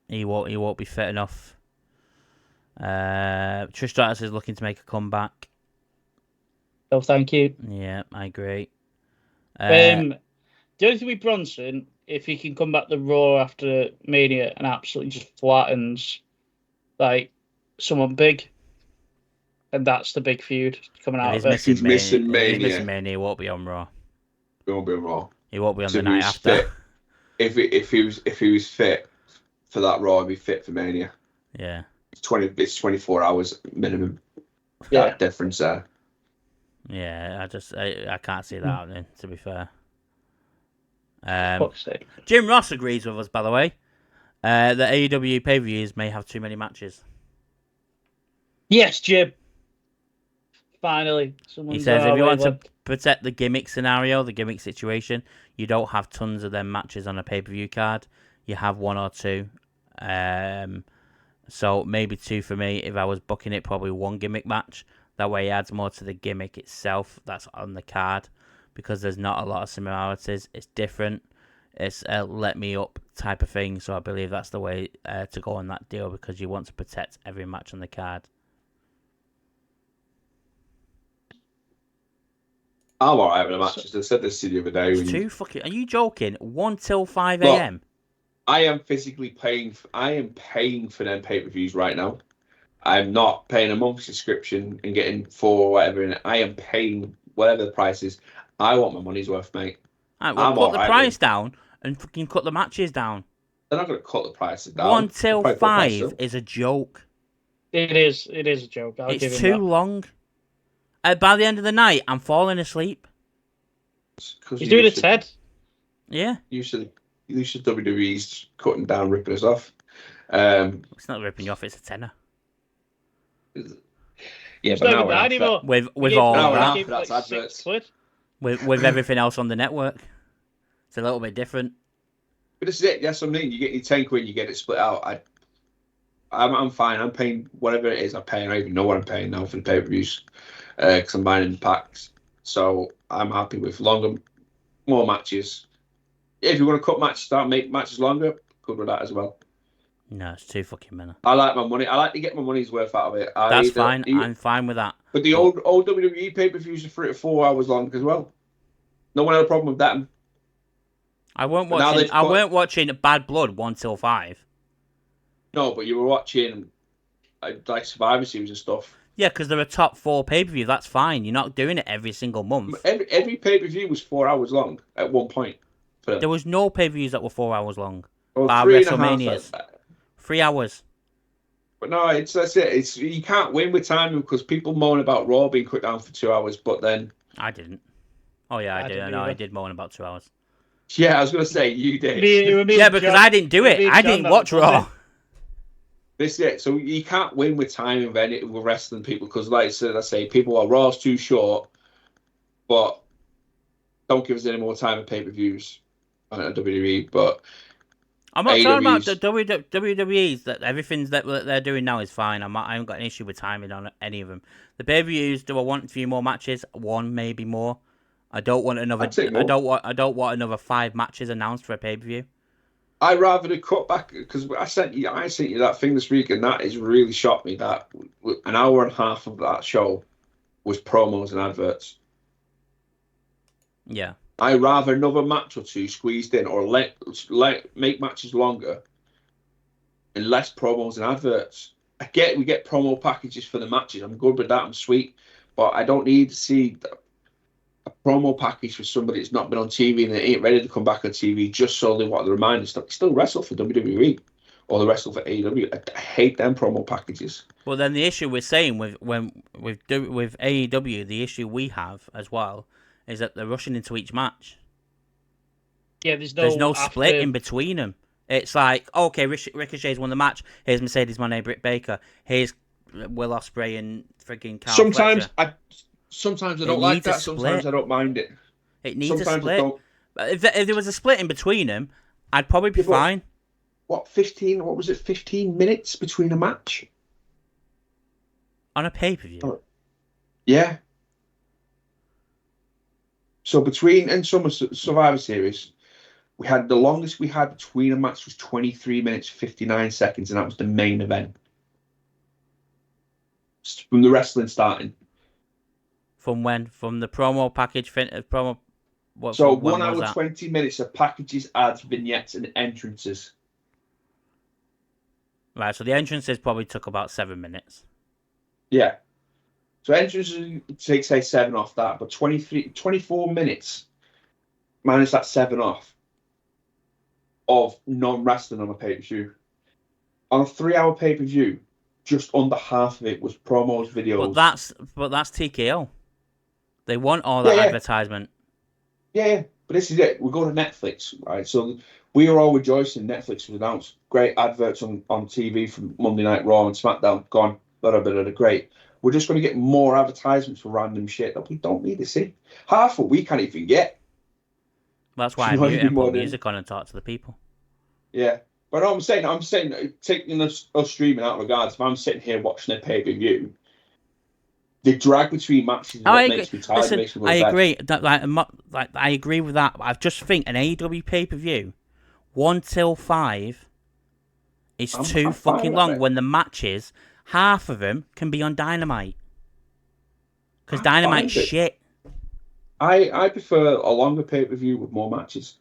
He won't be fit enough. Trish Stratus is looking to make a comeback.
Oh, thank you.
Yeah, I agree.
The only thing with Bronson, if he can come back to Raw after Mania and absolutely just flattens like someone big, and that's the big feud coming out of it.
He's missing Mania.
He's missing Mania. He won't be on Raw.
He won't be on Raw.
He won't be on the night after.
If he was fit for that Raw, he'd be fit for Mania.
Yeah.
It's 24 hours minimum.
Yeah.
That difference there.
Yeah, I can't see that happening, to be fair.
Fuck's sake.
Jim Ross agrees with us, by the way. That AEW pay-per-views may have too many matches.
Yes, Jim. Finally.
He says if you want to protect the gimmick scenario, the gimmick situation, you don't have tons of them matches on a pay-per-view card. You have one or two. So maybe two for me. If I was booking it, probably one gimmick match. That way, it adds more to the gimmick itself that's on the card, because there's not a lot of similarities. It's different. It's a let me up type of thing. So I believe that's the way to go on that deal, because you want to protect every match on the card.
I'm alright with the matches. I said this to you the other day.
It's too fucking. Are you joking? 1 till 5
Look,
a.m.
I am physically paying. I am paying for them pay-per-views right now. I'm not paying a monthly subscription and getting 4 or whatever in it. I am paying whatever the price is. I want my money's worth, mate.
Alright, well,
I'm
put the
alright
price down and fucking cut the matches down.
They're not going to cut the prices down.
1 till
They'll probably put the price
5
up.
is a joke.
It is a joke. I'll give
It's
him
too
that.
long. By the end of the night, I'm falling asleep.
'Cause
He's doing
you
it, Ted.
Yeah.
You should WWE's cutting down, ripping us off.
It's not ripping you off, it's a tenner.
Yeah,
It's
but
not
now
even
we're
that
after
anymore.
With
He
all
gave
Now
of
we're
that.
after
like
that's
£6
adverts.
With everything else on the network. It's a little bit different.
But this is it. That's what I mean. You get your 10 quid, you get it split out. I'm fine. I'm paying whatever it is I'm paying. I don't even know what I'm paying now for the pay-per-views because I'm buying in packs. So I'm happy with more matches. If you want to cut matches down, make matches longer, good with that as well.
No, it's too fucking many.
I like my money. I like to get my money's worth out of it.
That's fine. I'm fine with that.
But the old WWE pay-per-views are 3 to 4 hours long as well. No one had a problem with that.
I weren't
But now
watching.
they've
I
cut-
weren't watching Bad Blood 1 till 5.
No, but you were watching like Survivor Series and stuff.
Yeah, because they're a top 4 pay-per-view. That's fine. You're not doing it every single month.
Every pay-per-view was 4 hours long at one point.
There was no pay-per-views that were 4 hours long.
Or
Bar
3.5.
WrestleManias. 3 hours.
But no, that's it. You can't win with timing because people moan about Raw being cut down for 2 hours, but then
I didn't. Oh yeah, I did.
didn't
I know I
either.
did moan about 2 hours.
yeah, I was gonna say you did.
Yeah, because I didn't do it. I didn't watch Raw.
This is it. So you can't win with timing with wrestling people because, like I say, people are Raw's too short, but don't give us any more time of pay-per-views on WWE. But
I'm not talking about the
AEW's
WWE's. That everything that they're doing now is fine. I haven't got an issue with timing on any of them. The pay-per-views. Do I want a few more matches? 1, maybe more. I don't want another.
I'd say more.
I don't want another 5 matches announced for a pay-per-view.
I'd rather the cut back because I sent you that thing this week, and that has really shocked me. That an hour and a half of that show was promos and adverts.
Yeah.
I'd rather another match or 2 squeezed in, or let make matches longer and less promos and adverts. We get promo packages for the matches. I'm good with that. I'm sweet, but I don't need to see a promo package for somebody that's not been on TV and they ain't ready to come back on TV just so they want the reminder stuff. They still wrestle for WWE or they wrestle for AEW. I hate them promo packages.
Well, then the issue we're saying with AEW, the issue we have as well is that they're rushing into each match.
Yeah,
There's no split in between them. It's like, okay, Ricochet's won the match. Here's Mercedes Moné, Britt Baker. Here's Will Ospreay and friggin' Carl
Sometimes
Fletcher.
Sometimes I
It
don't like
needs a
that.
split.
Sometimes I don't mind it.
It needs
Sometimes
a
I
split.
don't.
But if there was a split in between them, I'd probably be
Yeah, but-
fine.
What 15? What was it? 15 minutes between a match?
On a pay-per-view.
Oh. Yeah. So between Survivor Series, we had the longest we had between a match was 23 minutes 59 seconds, and that was the main event from the wrestling starting.
From when? From the promo package? Promo. What,
So
when
1
was
hour
that?
20 minutes of packages, ads, vignettes, and entrances.
Right, so the entrances probably took about 7 minutes.
Yeah. So entrances take say 7 off that, but 24 minutes minus that 7 off of non-wrestling on a pay-per-view. On a 3-hour pay-per-view, just under half of it was promos, videos.
But that's TKO. They want all that advertisement.
Yeah, but this is it. We go to Netflix, right? So we are all rejoicing Netflix was announced. Great adverts on TV from Monday Night Raw and SmackDown. Gone. Blah, blah, blah, great. We're just going to get more advertisements for random shit that we don't need to see. Half of we can't even get.
That's why I
You know,
mute
it'd
and
be more
put
than-
music on and talk to the people.
Yeah. But I'm saying, taking us streaming out regards, if I'm sitting here watching a pay-per-view, the drag between matches is what makes me tired.
Listen,
makes me go
I
to bed.
agree. I agree with that. I just think an AEW pay-per-view 1 till 5 is too fucking long. When the matches, half of them can be on Dynamite, because Dynamite's shit.
I prefer a longer pay-per-view with more matches.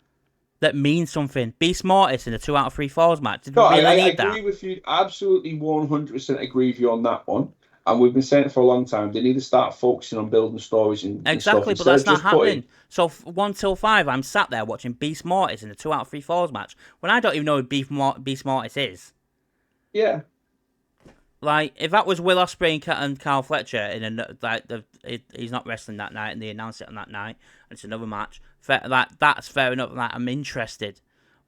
That means something. Beast Mortis in a 2 out of 3 falls match. Did we
No,
really
I
need
agree
that?
with you. Absolutely 100% agree with you on that one. And we've been saying it for a long time. They need to start focusing on building stories and
Exactly,
stuff.
but that's not happening.
Putting...
So 1 till 5, I'm sat there watching Beast Mortis in a 2 out of 3 falls match when I don't even know who Beast Mortis is.
Yeah.
Like, if that was Will Ospreay and Carl Fletcher he's not wrestling that night and they announced it on that night, and it's another match. That's fair enough. Like, I'm interested,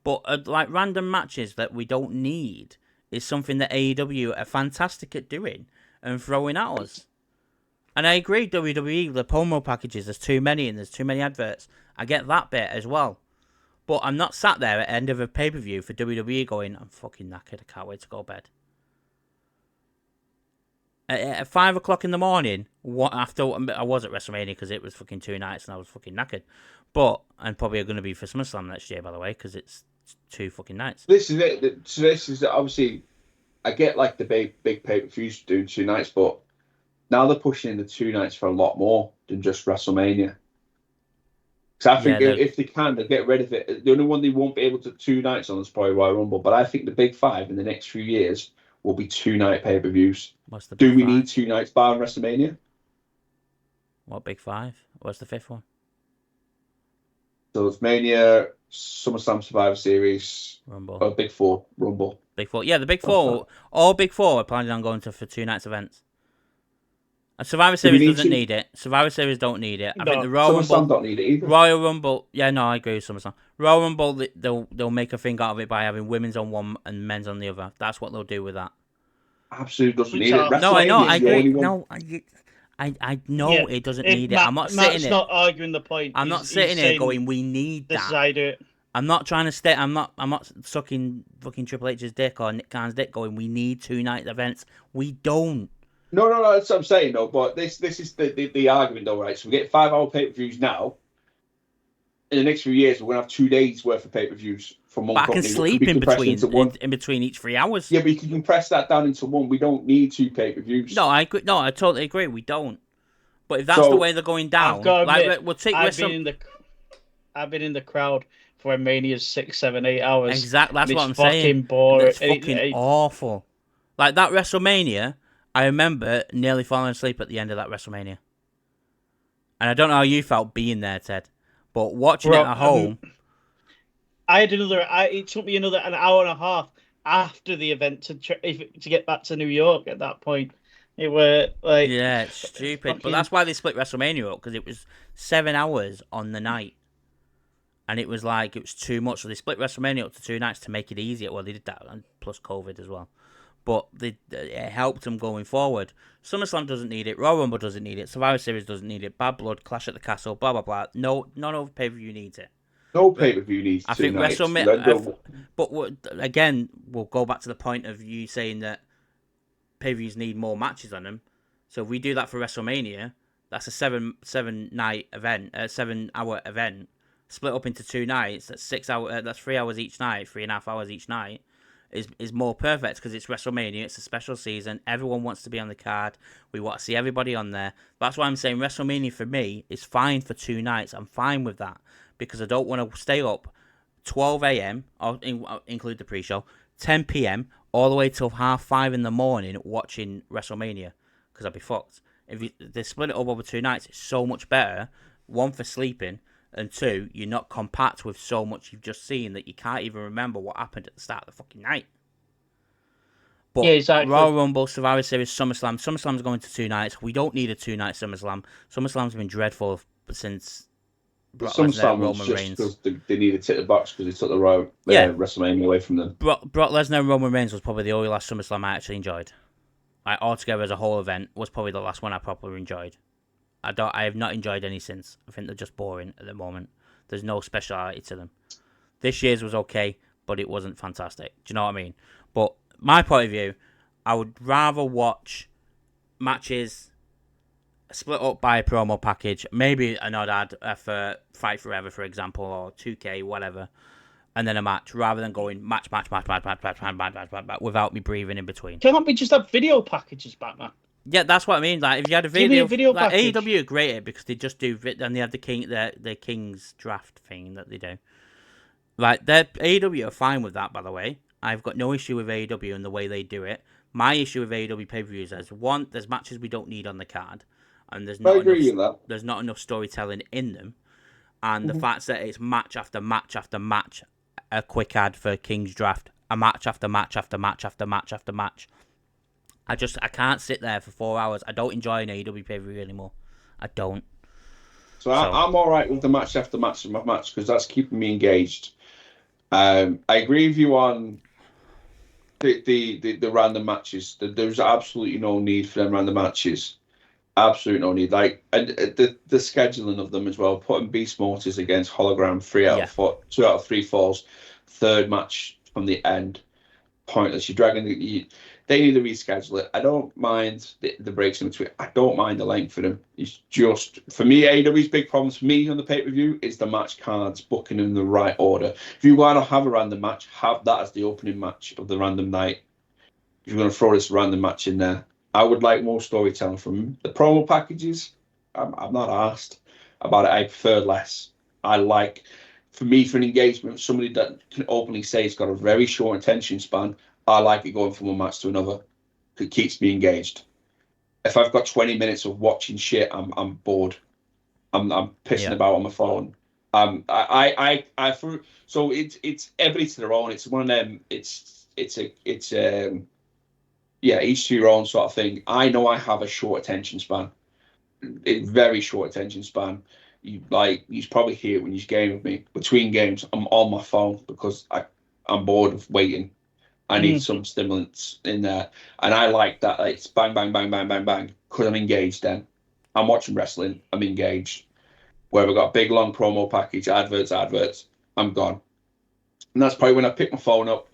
but random matches that we don't need is something that AEW are fantastic at doing and throwing at us. And I agree, WWE, the promo packages, there's too many and there's too many adverts. I get that bit as well. But I'm not sat there at the end of a pay-per-view for WWE going, I'm fucking knackered, I can't wait to go to bed. At 5 o'clock in the morning, I was at WrestleMania because it was fucking 2 nights and I was fucking knackered. But I'm probably going to be for SummerSlam next year, by the way, because it's 2 fucking nights.
This is it. So this is obviously, I get like the big pay-per-views doing 2 nights, but now they're pushing in the 2 nights for a lot more than just WrestleMania. Because I think if they can, they'll get rid of it. The only one they won't be able to 2 nights on is probably Royal Rumble. But I think the big 5 in the next few years will be 2-night pay-per-views. Do we need 2 nights bar WrestleMania?
What big 5? What's the 5th one?
So it's Mania, SummerSlam, Survivor Series,
Rumble.
Big 4, Rumble.
Big 4. Yeah, the Big 4. All Big 4 are planning on going for 2 nights events. And Survivor Series doesn't need it. Survivor Series don't need it. I think the Royal
SummerSlam
Rumble
don't need it either.
Royal Rumble, yeah, no, I agree with SummerSlam. Royal Rumble, they'll make a thing out of it by having women's on one and men's on the other. That's what they'll do with that.
Absolutely doesn't need it.
No, I know, I agree. No, I know it doesn't need it. I'm not sitting
Matt's not arguing the point.
I'm not sitting here going, we need that.
This is how I do it.
I'm not trying to stay. I'm not sucking fucking Triple H's dick or Nick Khan's dick going, we need 2-night events. We don't.
No, that's what I'm saying, though. But this is the argument, though, right? So we get 5-hour pay-per-views now. In the next few years, we're going to have 2 days worth of pay-per-views from one company.
I can sleep in between each 3 hours.
Yeah, but you can compress that down into one. We don't need 2 pay-per-views.
No, I agree. No, I totally agree. We don't. But if that's the way they're going down, we'll take
I've been in the crowd for when Mania's 6, 7, 8 hours.
Exactly, that's what I'm saying.
Fucking boring.
It's fucking awful. Like that WrestleMania, I remember nearly falling asleep at the end of that WrestleMania. And I don't know how you felt being there, Ted, but watching it at home.
It took me an hour and a half after the event to get back to New York at that point. It were like...
Yeah, it's stupid. But that's why they split WrestleMania up, because it was 7 hours on the night. And it was too much. So they split WrestleMania up to 2 nights to make it easier. Well, they did that, and plus COVID as well. But it helped them going forward. SummerSlam doesn't need it. Royal Rumble doesn't need it. Survivor Series doesn't need it. Bad Blood, Clash at the Castle, blah, blah, blah. No, none of pay-per-view needs it.
No pay-per-view needs 2 nights.
But again, we'll go back to the point of you saying that pay-per-views need more matches on them. So if we do that for WrestleMania, that's a 7-night event, 7-hour event, split up into 2 nights. That's 6 hours. That's 3 hours each night, 3.5 hours each night. Is more perfect because it's WrestleMania. It's a special season. Everyone wants to be on the card. We want to see everybody on there. That's why I'm saying WrestleMania for me is fine for 2 nights. I'm fine with that because I don't want to stay up 12 a.m. or include the pre-show, 10 p.m. all the way till 5:30 in the morning watching WrestleMania because I'd be fucked. If they split it up over 2 nights, it's so much better. 1 for sleeping. And 2, you're not compact with so much you've just seen that you can't even remember what happened at the start of the fucking night. But yeah, exactly. Royal Rumble, Survivor Series, SummerSlam. SummerSlam's going to 2 nights. We don't need a 2-night SummerSlam. SummerSlam's been dreadful since
Brock Lesnar, Roman Reigns. Because they needed to tick the box because they took the WrestleMania away from them.
Brock Lesnar and Roman Reigns was probably the only last SummerSlam I actually enjoyed. Like altogether as a whole event was probably the last one I properly enjoyed. I have not enjoyed any since. I think they're just boring at the moment. There's no speciality to them. This year's was okay, but it wasn't fantastic. Do you know what I mean? But my point of view, I would rather watch matches split up by a promo package, maybe an odd ad for Fight Forever, for example, or 2K, whatever, and then a match, rather than going match without me breathing in between.
Can't we just have video packages back, man?
Yeah, that's what I mean. Like, if you had a
Give me
video,
a video
like
package.
AEW are great at it because they just do, and they have the King's draft thing that they do. Like, AEW are fine with that, by the way. I've got no issue with AEW and the way they do it. My issue with AEW pay-per-views is, one, there's matches we don't need on the card, and there's not enough storytelling in them, and the fact that it's match after match after match, a quick ad for King's draft, a match after match after match after match after match. I can't sit there for 4 hours. I don't enjoy an AEW pay-per-view anymore. I don't.
So I'm all right with the match after match because that's keeping me engaged. I agree with you on the random matches. There's absolutely no need for them random matches. Absolutely no need. Like, and the scheduling of them as well. Putting Beast Mortars against Hologram 2 out of 3 falls. Third match from the end. Pointless. You're dragging they need to reschedule it. I don't mind the breaks in between. I don't mind the length of them. It's just, for me, AEW's big problems for me on the pay-per-view is the match cards, booking in the right order. If you want to have a random match, have that as the opening match of the random night. If you're going to throw this random match in there, I would like more storytelling from them. The promo packages, I'm not asked about it. I prefer less. I like, for me, for an engagement, somebody that can openly say it's got a very short attention span, I like it going from one match to another. It keeps me engaged. If I've got 20 minutes of watching shit, I'm bored. I'm pissing about on my phone. So it's everybody to their own. It's one of them. It's each to your own sort of thing. I know I have a short attention span, a very short attention span. You probably hear it when you game with me. Between games, I'm on my phone because I'm bored of waiting. I need some stimulants in there. And I like that. Like, it's bang, bang, bang, bang, bang, bang. Because I'm engaged then. I'm watching wrestling. I'm engaged. Where we've got a big, long promo package, adverts, I'm gone. And that's probably when I pick my phone up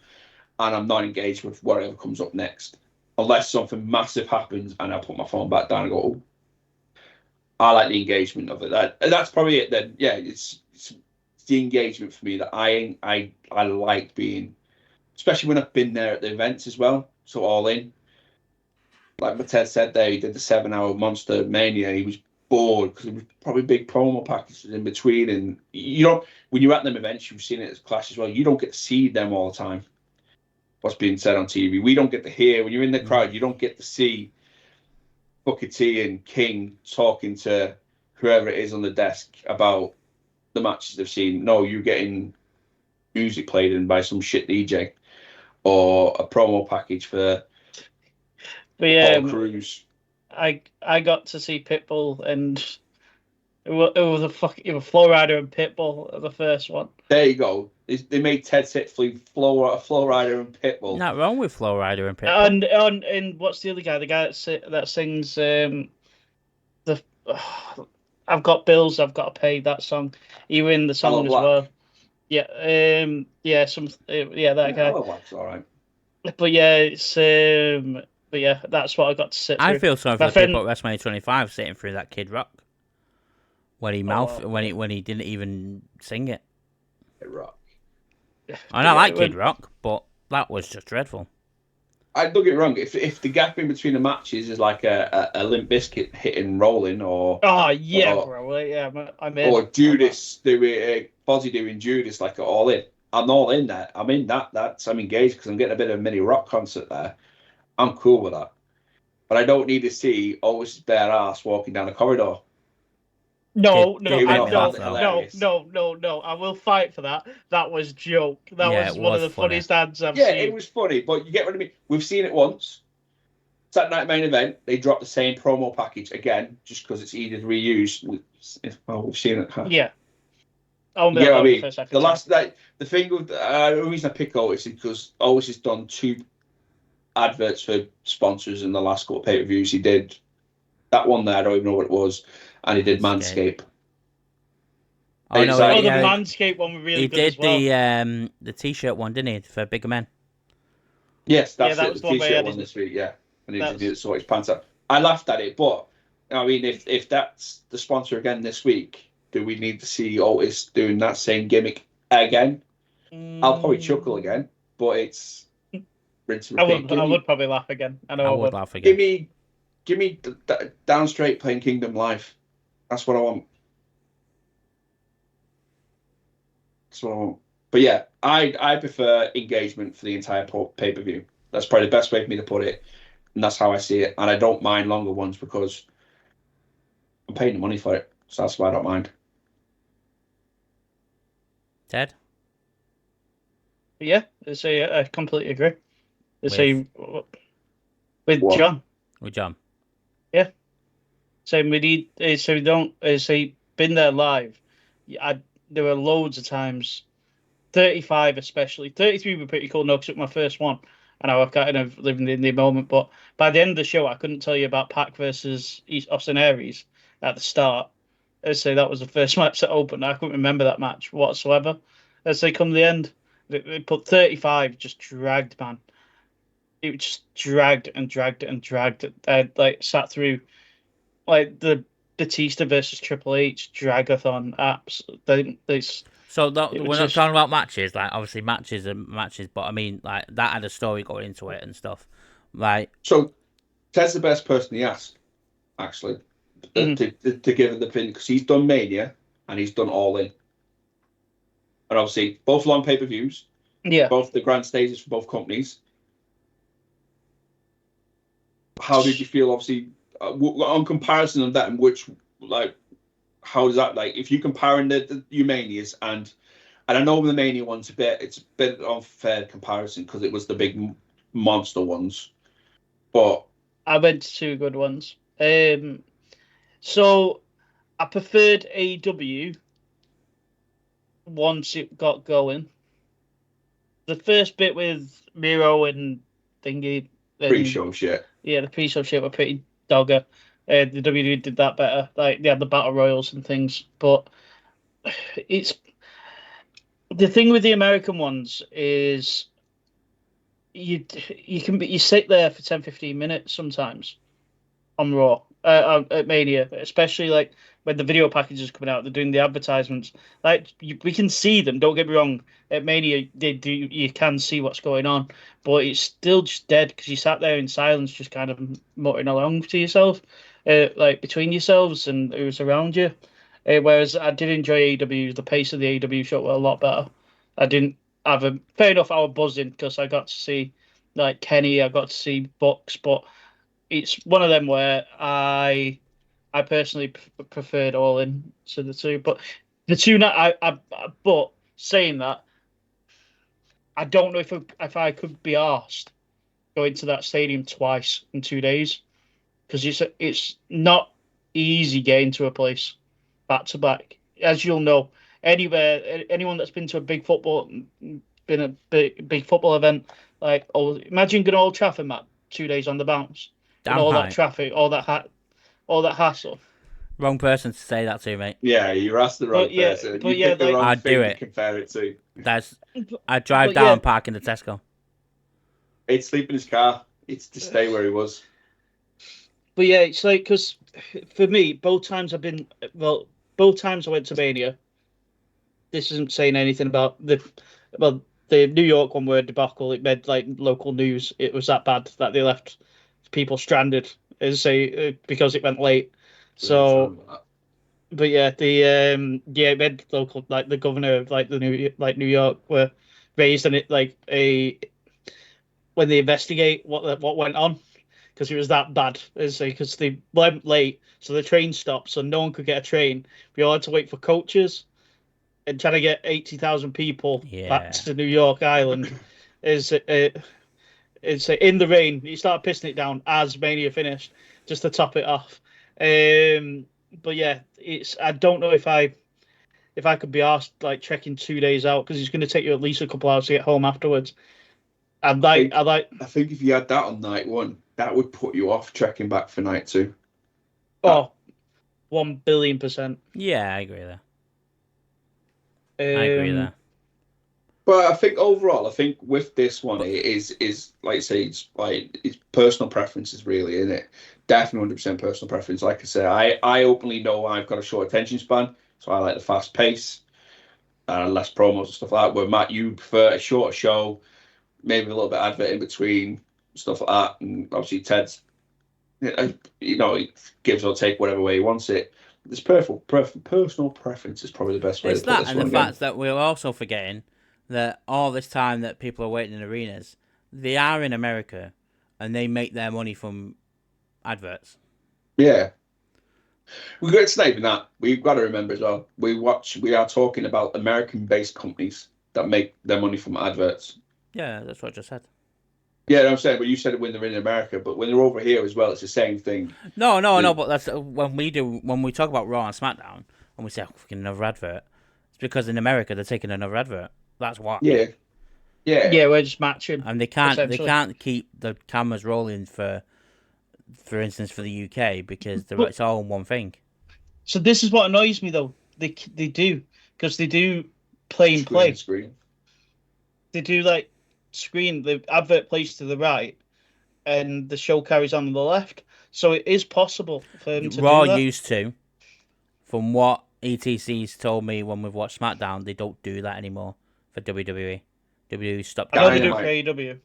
and I'm not engaged with whatever comes up next. Unless something massive happens and I put my phone back down and go, oh, I like the engagement of it. That's probably it then. Yeah, it's the engagement for me that I like being, especially when I've been there at the events as well. So all in. Like Matez said there, he did the 7-hour Monster Mania. He was bored because there was probably big promo packages in between. And when you're at them events, you've seen it as Clash as well. You don't get to see them all the time. What's being said on TV. We don't get to hear, when you're in the crowd, you don't get to see Booker T and King talking to whoever it is on the desk about the matches they've seen. No, you're getting music played in by some shit DJ or a promo package for Paul Cruz.
I got to see Pitbull and it was a Flow Rider and Pitbull, the first one.
There you go. They made Ted Sitfleet Flow Rider and Pitbull.
Not wrong with Flow Rider and Pitbull.
And what's the other guy? The guy that sings I've got bills, I've got to pay, that song. You in the song as well? Yeah, that guy.
Black's all right.
But yeah, that's what I got to sit through.
I feel sorry for the people at WrestleMania 25 sitting through that Kid Rock when he didn't even sing it.
Kid Rock.
And I like Kid Rock, but that was just dreadful.
I don't get it wrong. If the gap in between the matches is like a Limp Bizkit hitting rolling, or
I'm in.
Or Judas doing Fozzy doing Judas like all in. I'm all in there. I'm in that. I'm engaged because I'm getting a bit of a mini rock concert there. I'm cool with that. But I don't need to see always bare ass walking down a corridor.
No. I will fight for that. That was joke. That was one of the funniest ads I've seen.
Yeah, it was funny, but you get what I mean. We've seen it once. Saturday Night Main Event, they dropped the same promo package again, just because it's easy to reuse. We've seen it.
Yeah.
What I mean? The thing with the reason I pick Otis is because Otis has done 2 adverts for sponsors in the last couple of pay-per-views. He did that one there, I don't even know what it was, and he did Manscaped.
The Manscaped one was really good.
He did the T-shirt one, didn't he, for bigger men?
Yes, that was the T-shirt one this week. Yeah, and he did sort his pants up. I laughed at it, but I mean, if that's the sponsor again this week, do we need to see Otis doing that same gimmick again? I'll probably chuckle again, but it's rinse and repeat.
I would probably laugh again. I know
I
I
would
would.
laugh again.
Give me down straight playing Kingdom live. That's what I want. That's what I want. But yeah, I prefer engagement for the entire pay-per-view. That's probably the best way for me to put it, and that's how I see it. And I don't mind longer ones because I'm paying the money for it, so that's why I don't mind.
Ted?
Yeah, I completely agree. With
What?
John.
With John.
Yeah. So we need. So we don't. Say been there live. There were loads of times. 35 especially. 33 were pretty cool. No, because it was my first one, and I was kind of living in the moment. But by the end of the show, I couldn't tell you about Pac versus Austin Aries at the start. I'd say that was the first match that opened. I couldn't remember that match whatsoever. As they come to the end, they put 35 just dragged, man. It just dragged and dragged and dragged. I like sat through like the Batista versus Triple H dragathon apps.
So we're not talking about matches. Like obviously matches and matches, but I mean like that had a story going into it and stuff. Like
so, Ted's the best person he asked, actually, to give him the opinion because he's done Mania and he's done All In, and obviously both long pay-per-views.
Yeah.
Both the grand stages for both companies. How did you feel, obviously, on comparison of that, and which, like, how does that, like, if you're comparing the Manias, and I know the Mania one's it's a bit unfair comparison because it was the big monster ones, but
I went to two good ones. So I preferred AEW once it got going. The first bit with Miro and Thingy.
Pre-show shit.
Yeah, the pre-show shit were pretty dogger. The WWE did that better. Like they had the battle royals and things, but it's the thing with the American ones is you sit there for 10-15 minutes sometimes on Raw at Mania, especially like when the video packages are coming out, they're doing the advertisements. Like we can see them. Don't get me wrong. At Mania, they do. You can see what's going on, but it's still just dead because you sat there in silence, just kind of muttering along to yourself, like between yourselves and who's around you. Whereas I did enjoy AEW. The pace of the AEW show were a lot better. I didn't have a fair enough. I was buzzing because I got to see like Kenny. I got to see Bucks, but it's one of them where I personally preferred All In to the two, but the two but saying that, I don't know if I could be asked going to that stadium twice in 2 days because it's not easy getting to a place back to back, as you'll know. Anyone that's been to a big football event, like imagine going to Old Trafford, Matt, 2 days on the bounce.
damn
And all
high.
that traffic, all that hassle.
Wrong person to say that to, mate.
Yeah, you asked the wrong person. You picked the wrong
I'd
thing
do
to
it.
compare it to.
I'd drive down and park in the Tesco.
He'd sleep in his car. He'd to stay where he was.
But yeah, it's like because for me, both times I went to Mania. This isn't saying anything about the New York one where debacle. It made like local news. It was that bad that they left people stranded, because it went late. So, but yeah, it made local, like the governor of like New York were raised in it like when they investigate what went on because it was that bad. Because they went late, so the train stopped, so no one could get a train. We all had to wait for coaches, and trying to get 80,000 people back to New York Island is in the rain. You start pissing it down as Mania finished, just to top it off. But yeah, I don't know if I could be asked like trekking 2 days out because it's going to take you at least a couple hours to get home afterwards. I
think if you had that on night one, that would put you off trekking back for night two.
Oh, 1,000,000,000%.
Yeah, I agree there.
But I think overall, I think with this one, it is like I say, it's personal preferences really, isn't it? Definitely 100% personal preference. Like I say, I openly know I've got a short attention span, so I like the fast pace and less promos and stuff like that. Where Matt, you prefer a shorter show, maybe a little bit of advert in between, stuff like that. And obviously Ted's, he gives or take whatever way he wants it. This personal preference is probably the best way
It's
to put
that,
this
and
one
the
again.
fact that we're also forgetting that all this time that people are waiting in arenas, they are in America, and they make their money from adverts.
Yeah. It's not even that. We've got to remember as well. We are talking about American-based companies that make their money from adverts.
Yeah, that's what I just said.
Yeah, I'm saying, but you said it when they're in America, but when they're over here as well, it's the same thing.
No, but that's when we talk about Raw and SmackDown, and we say fucking another advert. It's because in America they're taking another advert. That's why.
Yeah,
Yeah, we're just matching.
And they can't keep the cameras rolling for instance, for the UK because it's all one thing.
So this is what annoys me though. They do, because they do play and play.
Screen.
They do like screen. The advert plays to the right, and the show carries on the left. So it is possible for them to
Raw
do that.
used to. From what ETC's told me when we've watched SmackDown, they don't do that anymore for WWE. WWE stopped.
I know they do
Dynamite.
for AEW.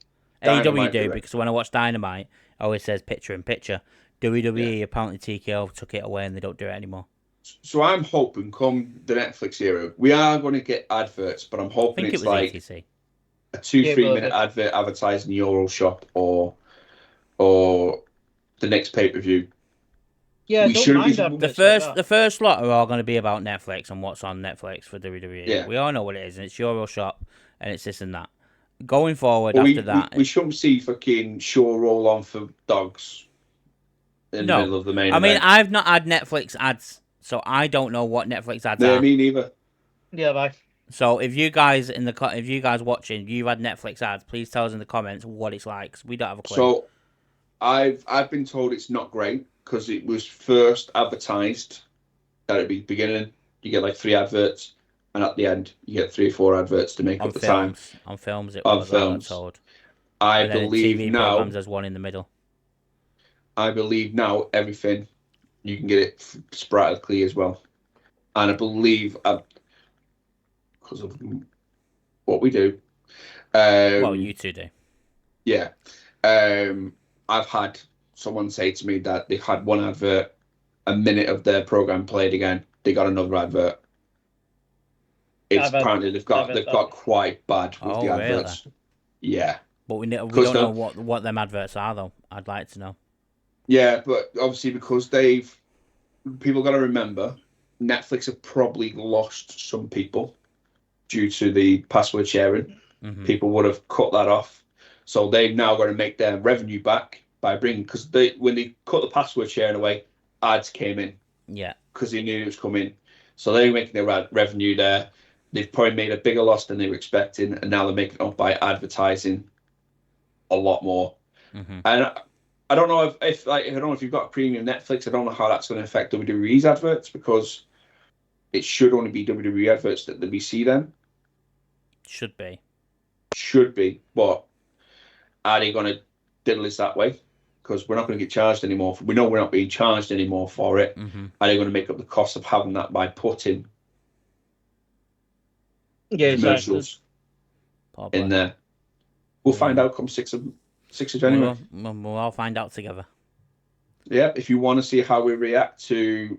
AEW do
do it.
because when I watch Dynamite, it always says picture in picture. WWE apparently TKO took it away and they don't do it anymore.
So I'm hoping, come the Netflix era, we are going to get adverts, but I'm
I
hoping
think
it's
it was
like
ETC.
a 2-3 minute advert advertising EuroShop or the next pay-per-view.
Yeah,
We shouldn't be-
The first lot are all going to be about Netflix and what's on Netflix for WWE.
Yeah.
We all know what it is, and it's EuroShop, and it's this and that. Going forward
But
after that,
we shouldn't see fucking show roll on for dogs in the middle of the main
I mean,
event.
I've not had Netflix ads, so I don't know what Netflix ads
No,
are.
me neither.
Yeah, bye.
So if you guys watching, you've had Netflix ads, please tell us in the comments what it's like. 'Cause we don't have a clue.
So I've been told it's not great because it was first advertised at the beginning. You get like 3 adverts, and at the end you get 3 or 4 adverts to make up the time.
On films, it
On
was
films.
I got told.
I
And then in
believe
TV
now.
programs, there's one in the middle.
I believe now everything you can get it sporadically as well, and I believe because of what we do.
Well, you two do.
Yeah. I've had someone say to me that they've had one advert, a minute of their program played again, they got another advert. It's apparently they've got quite bad with the adverts.
Really?
Yeah.
But we don't know what them adverts are though. I'd like to know.
Yeah, but obviously because people got to remember, Netflix have probably lost some people due to the password sharing.
Mm-hmm.
People would have cut that off. So they've now got to make their revenue back by because when they cut the password sharing away, ads came in.
Yeah.
Because they knew it was coming. So they're making their revenue there. They've probably made a bigger loss than they were expecting, and now they're making it up by advertising a lot more.
Mm-hmm.
And I don't know if you've got a premium Netflix, I don't know how that's going to affect WWE's adverts because it should only be WWE adverts that we see then.
Should be,
but are they going to diddle us that way? Because we're not going to get charged anymore. We know we're not being charged anymore for it.
Mm-hmm.
Are they going to make up the cost of having that by putting
commercials
in there? We'll find out come 6th of January.
We'll all find out together.
Yeah, if you want to see how we react to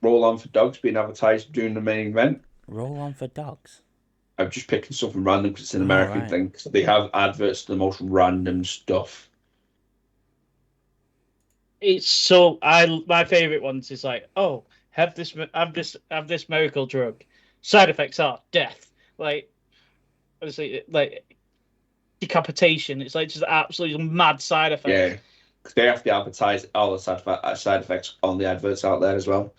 Roll On for Dogs being advertised during the main event.
Roll On for Dogs?
I'm just picking something random because it's an American thing. So they have adverts to the most random stuff.
It's so my favorite ones is like, oh, have this miracle drug. Side effects are death. Like, honestly, like decapitation. It's like just absolutely mad side effects.
Yeah, because they have to advertise all the side effects on the adverts out there as well.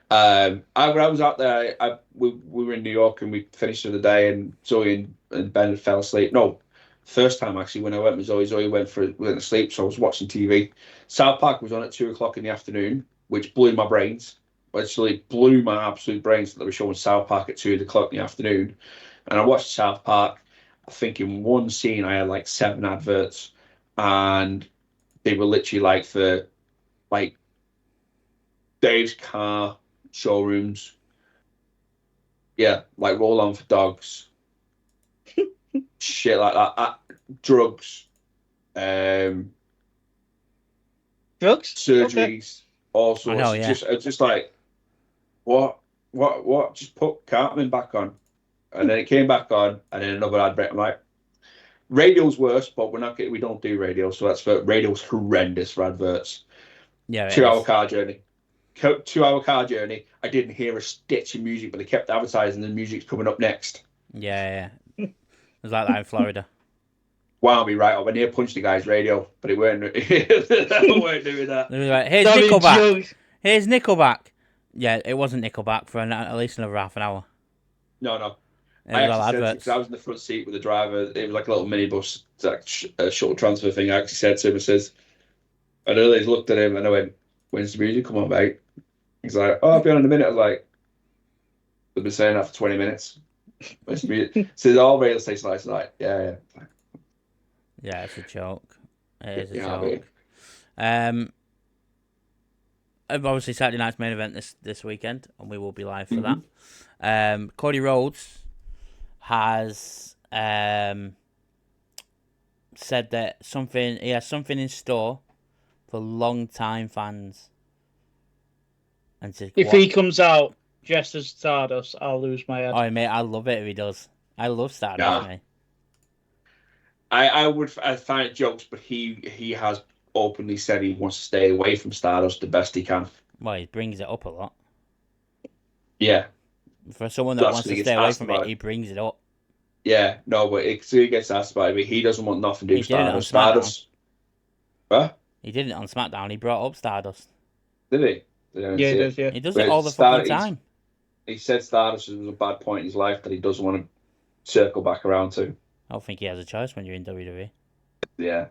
When I was out there, we were in New York and we finished for the day, and Zoe and Ben had fell asleep. No, first time actually when I went with Zoe went to sleep, so I was watching TV. South Park was on at 2:00 in the afternoon, which blew my brains. Actually blew my absolute brains that they were showing South Park at 2:00 in the afternoon. And I watched South Park, I think in one scene I had like 7 adverts, and they were literally like for like Dave's car showrooms. Yeah, like roll on for dogs, shit like that. Drugs,
Drugs?
surgeries, all sorts.
know, yeah.
It's just like what? Just put Cartman back on, and then it came back on, and then another ad break. I'm like, radio's worse, but we don't do radio, so that's for radio's horrendous for adverts.
Yeah,
2-hour car journey. 2-hour car journey. I didn't hear a stitch of music, but they kept advertising the music's coming up next.
Yeah. It was like that in Florida.
Wound me right up. I near punched the guy's radio, but it weren't. They weren't doing that.
They were like, here's Nickelback. Here's Nickelback. Yeah, it wasn't Nickelback for at least another half an hour.
No.
It
I
was all
actually said,
adverts.
because I was in the front seat with the driver. It was like a little minibus, like shuttle transfer thing. I actually said to him, I just looked at him and I went, "When's the music come on, mate?" He's like, "Oh, I'll be on in a minute." I was like, "They've been saying that for 20 minutes." When's the music? So all radio stations like, yeah.
Yeah, it's a joke. It is a
Yeah,
joke. Obviously, Saturday night's main event this weekend, and we will be live for that. Cody Rhodes has said that he has something in store for long-time fans. And
If he comes out dressed as Stardust, I'll lose my head.
Oh, mate, I love it if he does. I love Stardust, mate.
I find it jokes, but he has openly said he wants to stay away from Stardust the best he can.
Well, he brings it up a lot.
Yeah.
For someone that wants to stay away from it, he brings it up.
Yeah, no, but he gets asked about it, but he doesn't want nothing to do with Stardust. Stardust. What?
He did it on SmackDown. He brought up Stardust.
Did he?
Yeah, he does, yeah.
He does it all the fucking time.
He said Stardust was a bad point in his life that he doesn't want to circle back around to.
I don't think he has a choice when you're in WWE.
Yeah.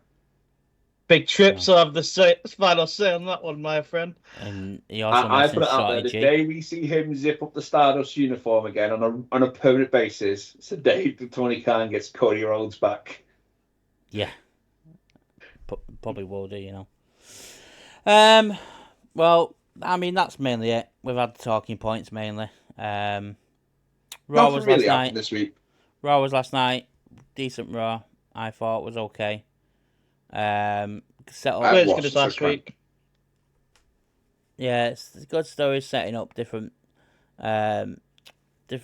Big Trips will have the final say on that one, my friend.
And he also
I put it out there, the day we see him zip up the Stardust uniform again on a permanent basis, it's the day that Tony Khan gets Cody Rhodes back.
Yeah. Probably will do, you know. Well, I mean, that's mainly it. We've had the talking points mainly. Raw was
really
last night.
This week.
Raw was last night. Decent Raw. I thought was okay. Set up.
As good as last week.
Yeah, it's good stories setting up different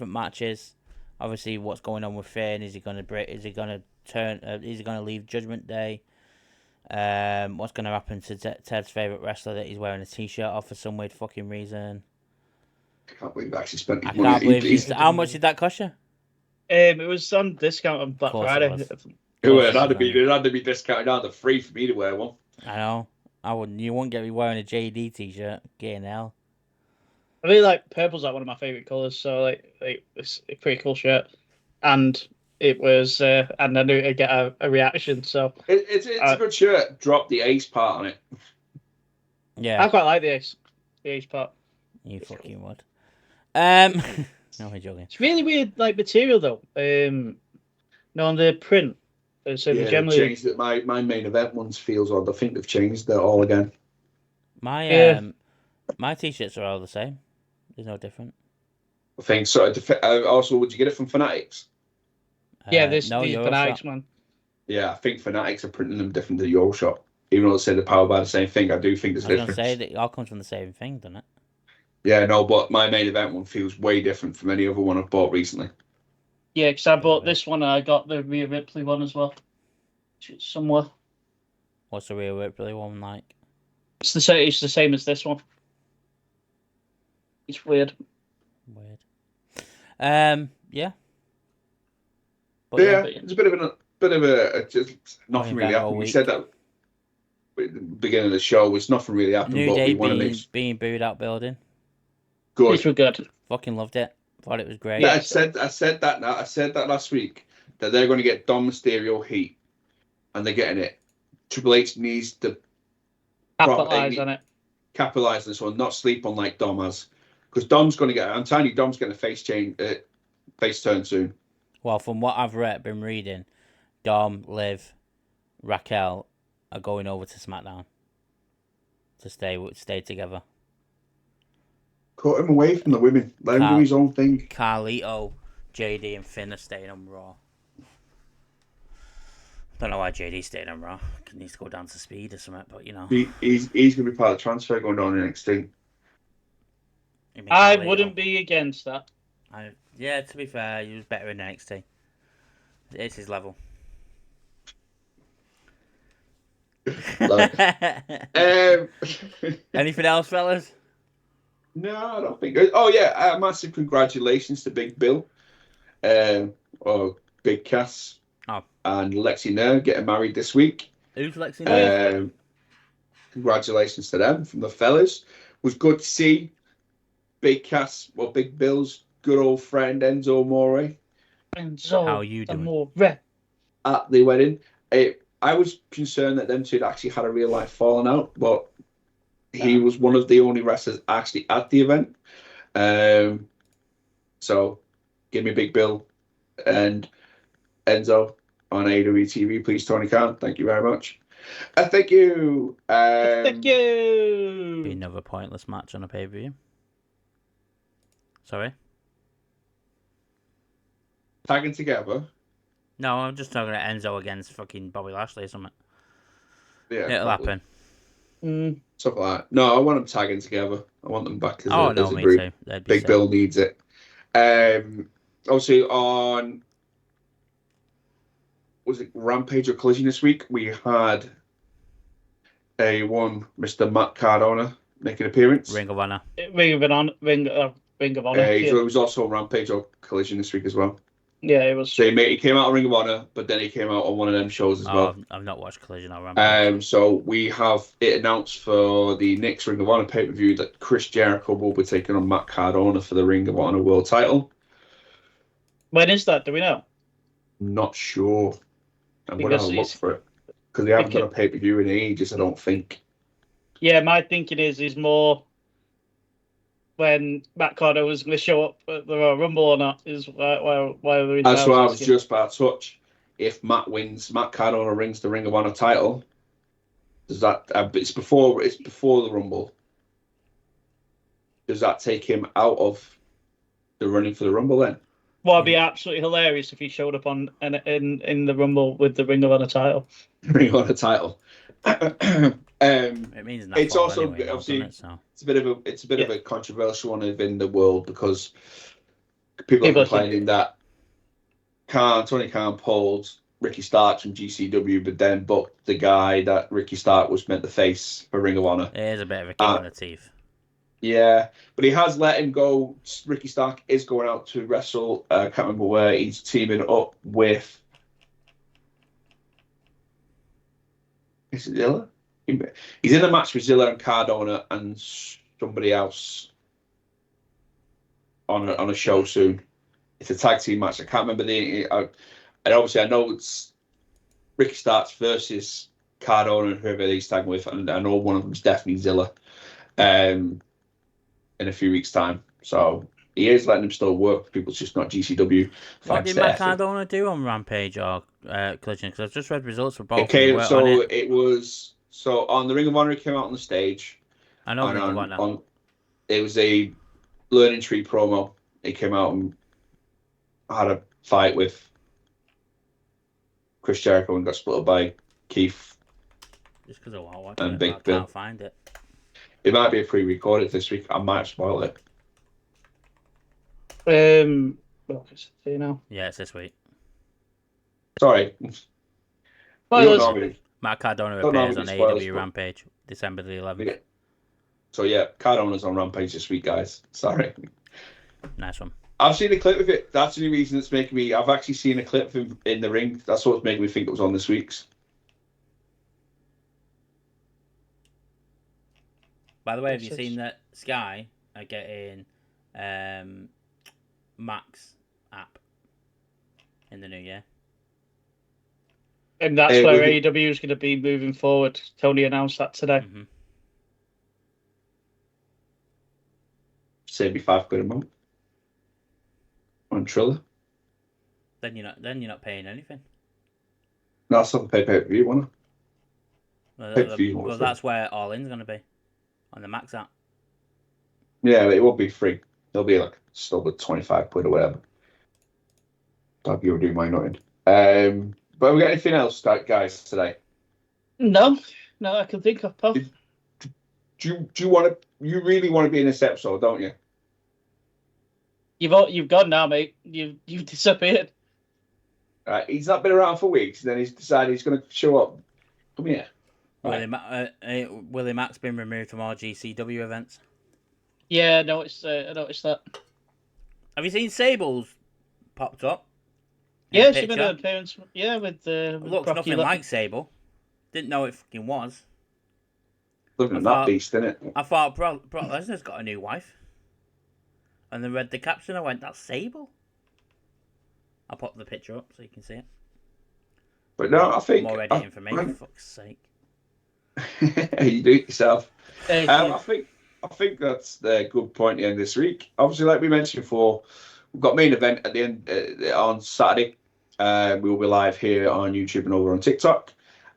matches. Obviously, what's going on with Finn? Is he going to break? Is he going to turn? Is he going to leave Judgment Day? What's going to happen to Ted's favorite wrestler that he's wearing a t-shirt off for some weird fucking reason?
I can't believe I actually spent
I
money.
can't believe how much did that cost you?
It was on discount on Black Friday.
It had to be discounted down to free for me to wear one.
I know. I wouldn't. You wouldn't get me wearing a JD t-shirt. Getting hell.
I really like purple's like one of my favorite colors, so like it's a pretty cool shirt, and it was and I knew I'd get a reaction. So
it's a good shirt. Drop the ace part on it.
Yeah,
I quite like the ace part.
You fucking would. No, I'm joking.
It's really weird, like material though. No, on the print. So generally
changed it. My main event ones feels odd. I think they've changed it all again.
My t-shirts are all the same. There's no different.
I think so. Also, would you get it from Fanatics?
These Fanatics, man.
Yeah, I think Fanatics are printing them different to the EUROSHOP. Even though they say they're powered by the same thing, I do think there's a difference. I was
going to say that it all comes from the same thing, doesn't it?
Yeah, no, but my main event one feels way different from any other one I've bought recently.
Yeah, because I bought this one and I got the Rhea Ripley one as well. Somewhere.
What's the Rhea Ripley one like?
It's the same as this one. It's weird.
Yeah.
But it's a bit of a just nothing really happened. We said that at the beginning of the show. It's nothing really happened.
New Day being booed out building.
Good.
These were good.
Fucking loved it. Thought it was great.
Yeah, I said that last week that they're going to get Dom Mysterio heat, and they're getting it. Triple H needs to
capitalize on it.
Capitalize on this one, not sleep on like Dom has, because Dom's going to get. I'm telling you, Dom's getting a face turn soon.
Well, from what I've been reading, Dom, Liv, Raquel are going over to SmackDown to stay together.
Cut him away from the women. Let him do his own thing.
Carlito, JD, and Finn are staying on Raw. Don't know why JD's staying on Raw. He needs to go down to speed or something, but you know.
He's going to be part of the transfer going on in NXT.
I wouldn't be against that.
Yeah, to be fair, he was better in NXT. It's his level. Anything else, fellas?
No, I don't think. Oh yeah, massive congratulations to Big Bill, or Big Cass, and Lexi Nair getting married this week.
Who's Lexi Nair?
Congratulations to them from the fellas. It was good to see Big Cass, Big Bill's good old friend Enzo Amore.
How are you doing?
Amore.
At the wedding. I was concerned that them two had actually had a real life falling out, but he was one of the only wrestlers actually at the event. So give me Big Bill and Enzo on AEW TV, please, Tony Khan. Thank you very much. Thank you.
Thank you.
Be another pointless match on a pay-per-view. Sorry?
Tagging together.
No, I'm just talking about Enzo against fucking Bobby Lashley or something.
Yeah,
it'll happen.
Something like that. No, I want them tagging together. I want them back as a
me
group.
Too.
Big Bill needs it. Obviously on Rampage or Collision this week, we had Mr. Matt Cardona make an appearance.
Ring of Honor.
Ring of Honor.
It was also on Rampage or Collision this week as well.
Yeah, it was.
So he came out on Ring of Honor, but then he came out on one of them shows as well.
I've not watched Collision or Rampage.
So we have it announced for the next Ring of Honor pay-per-view that Chris Jericho will be taking on Matt Cardona for the Ring of Honor World Title.
When is that? Do we know?
Not sure. I'm going to have a look for it. Because they haven't done a pay-per-view in ages, I don't think.
Yeah, my thinking is more when Matt Cardona was going to show up at the Royal Rumble or not. Is why
that's what I was just about to touch. If Matt Cardona rings the Ring of Honor title. Does that? It's before the Rumble. Does that take him out of the running for the Rumble then?
Well, it'd be absolutely hilarious if he showed up in the Rumble with the Ring of Honor title.
Ring of Honor title.
It means nothing.
It's also
anyway,
obviously
so.
it's a bit of a controversial one in the world because people are complaining that Tony Khan pulled Ricky Starks from GCW, but then booked the guy that Ricky Stark was meant to face for Ring of Honor.
It is a bit of a kick in the teeth.
Yeah, but he has let him go. Ricky Stark is going out to wrestle. I can't remember where he's teaming up with. Is it Zilla? He's in a match with Zilla and Cardona and somebody else on a show soon. It's a tag team match. I can't remember and obviously I know it's Ricky Starks versus Cardona and whoever he's tagging with, and I know one of them is definitely Zilla. In a few weeks' time. So he is letting him still work for people, it's just not GCW.
What did Matt Cardona do on Rampage or Collision? Because I've just read results for both.
It was on the Ring of Honor, he came out on the stage.
I know Ring of Honor.
It was a Learning Tree promo. He came out and had a fight with Chris Jericho and got split up by Keith.
Just because I want to watch
and
it,
Big
I
Bill.
can't find it.
It might be a pre-recorded this week. I might spoil it.
Well,
Yeah, it's this week.
Sorry.
Matt Cardona appears on AEW Rampage, December the 11th.
Yeah. So yeah, Cardona's on Rampage this week, guys. Sorry.
Nice one.
I've seen a clip of it. That's the only reason it's making me. I've actually seen a clip of him in the ring. That's what's making me think it was on this week's.
By the way, have you seen that Sky are getting Max app in the new year?
And that's where AEW is going to be moving forward. Tony announced that today.
Mm-hmm.
Save me £5 a month on Triller.
Then you're not paying anything.
No, I still have to pay pay-per-view, won't I?
Well,
Pay-per-view,
well that's where All In's going to be on the Max app.
Yeah, but it won't be free. It'll be like still with 25 quid or whatever. Don't you do my nothing. But we got anything else, guys, today?
No, I can think of, Puff.
Do you want to? You really want to be in this episode, don't you?
You've gone now, mate. You've disappeared.
He's not been around for weeks, and then he's decided he's going to show up. Come here.
Willie Mack's been removed from all GCW events.
Yeah, I noticed that.
Have you seen Sable's popped up?
Yeah, she made an appearance. Yeah, with
looks
Brocky
nothing like Sable. Didn't know it fucking was.
Looking at that beast, innit?
I thought Brock Lesnar's got a new wife. And then read the caption, I went, that's Sable. I'll pop the picture up so you can see it.
But no, I think...
More editing for me, for fuck's sake.
You do it yourself.
Yeah.
I think that's the good point to end this week. Obviously, like we mentioned before, we've got main event at the end on Saturday. We'll be live here on YouTube and over on TikTok.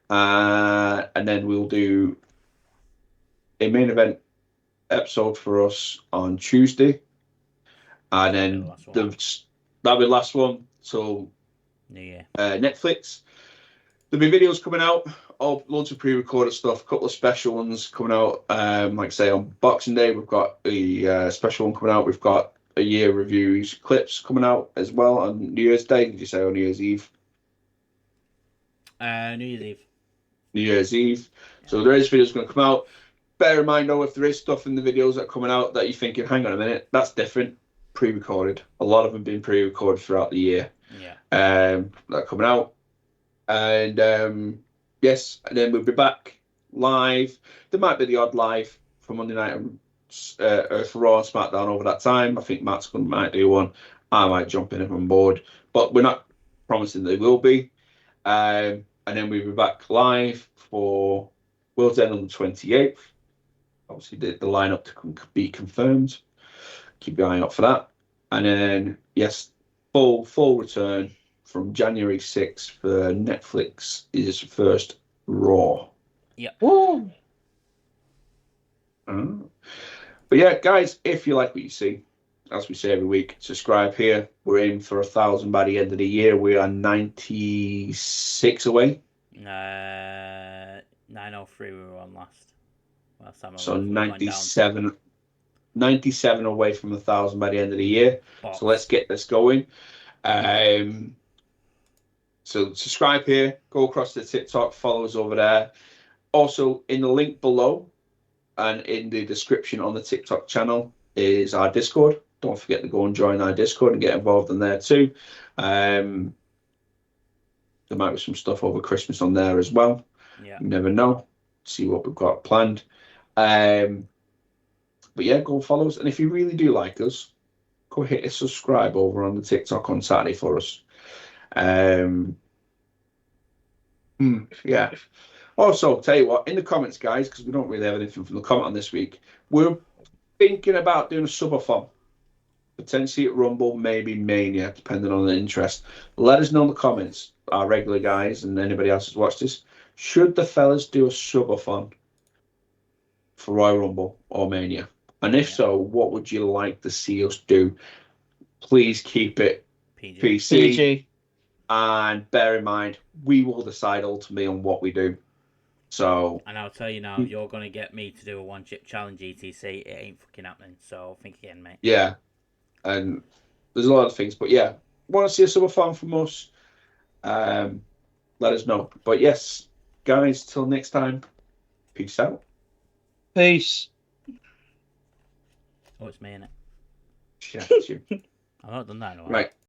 And then we'll do a main event episode for us on Tuesday. And then that'll be the last one. So
New Year.
Netflix. There'll be videos coming out. Loads of pre-recorded stuff. A couple of special ones coming out. Like I say, on Boxing Day, we've got a special one coming out. We've got a year reviews clips coming out as well on New Year's Day. Did you say on New Year's Eve?
New Year's Eve.
New Year's Eve. So there is videos going to come out. Bear in mind, though, if there is stuff in the videos that are coming out that you're thinking, hang on a minute, that's different. Pre-recorded. A lot of them been pre-recorded throughout the year.
Yeah. that
are coming out. And yes, and then we'll be back live. There might be the odd live for Monday night for Raw and SmackDown over that time. I think Matt's might do one. I might jump in if I'm bored, but we're not promising they will be. And then we'll be back live for World's End on the 28th. Obviously, the lineup to be confirmed. Keep your eye out for that. And then, yes, full return from January 6th for Netflix is first Raw.
Yeah.
Woo!
But yeah, guys, if you like what you see, as we say every week, subscribe here. We're aiming for 1,000 by the end of the year. We are 96 away.
903 we were on last time.
So 97 away from 1,000 by the end of the year. So let's get this going. So subscribe here, go across to TikTok, follow us over there. Also, in the link below and in the description on the TikTok channel is our Discord. Don't forget to go and join our Discord and get involved in there too. There might be some stuff over Christmas on there as well.
Yeah.
You never know. See what we've got planned. But yeah, go and follow us. And if you really do like us, go hit a subscribe over on the TikTok on Saturday for us. Yeah. Also, tell you what, in the comments, guys, because we don't really have anything from the comment on this week, we're thinking about doing a subathon. Potentially at Rumble, maybe Mania, depending on the interest. Let us know in the comments, our regular guys and anybody else who's watched this. Should the fellas do a subathon for Royal Rumble or Mania? And if so, what would you like to see us do? Please keep it PC. And bear in mind, we will decide ultimately on what we do. So,
and I'll tell you now, you're going to get me to do a one-chip challenge ETC. It ain't fucking happening. So think again, mate.
Yeah. And there's a lot of things. But yeah, want to see a subathon from us? Let us know. But yes, guys, till next time, peace out.
Peace.
Oh, it's me, innit?
Yeah, it's you.
I've not done that in a while.
Right.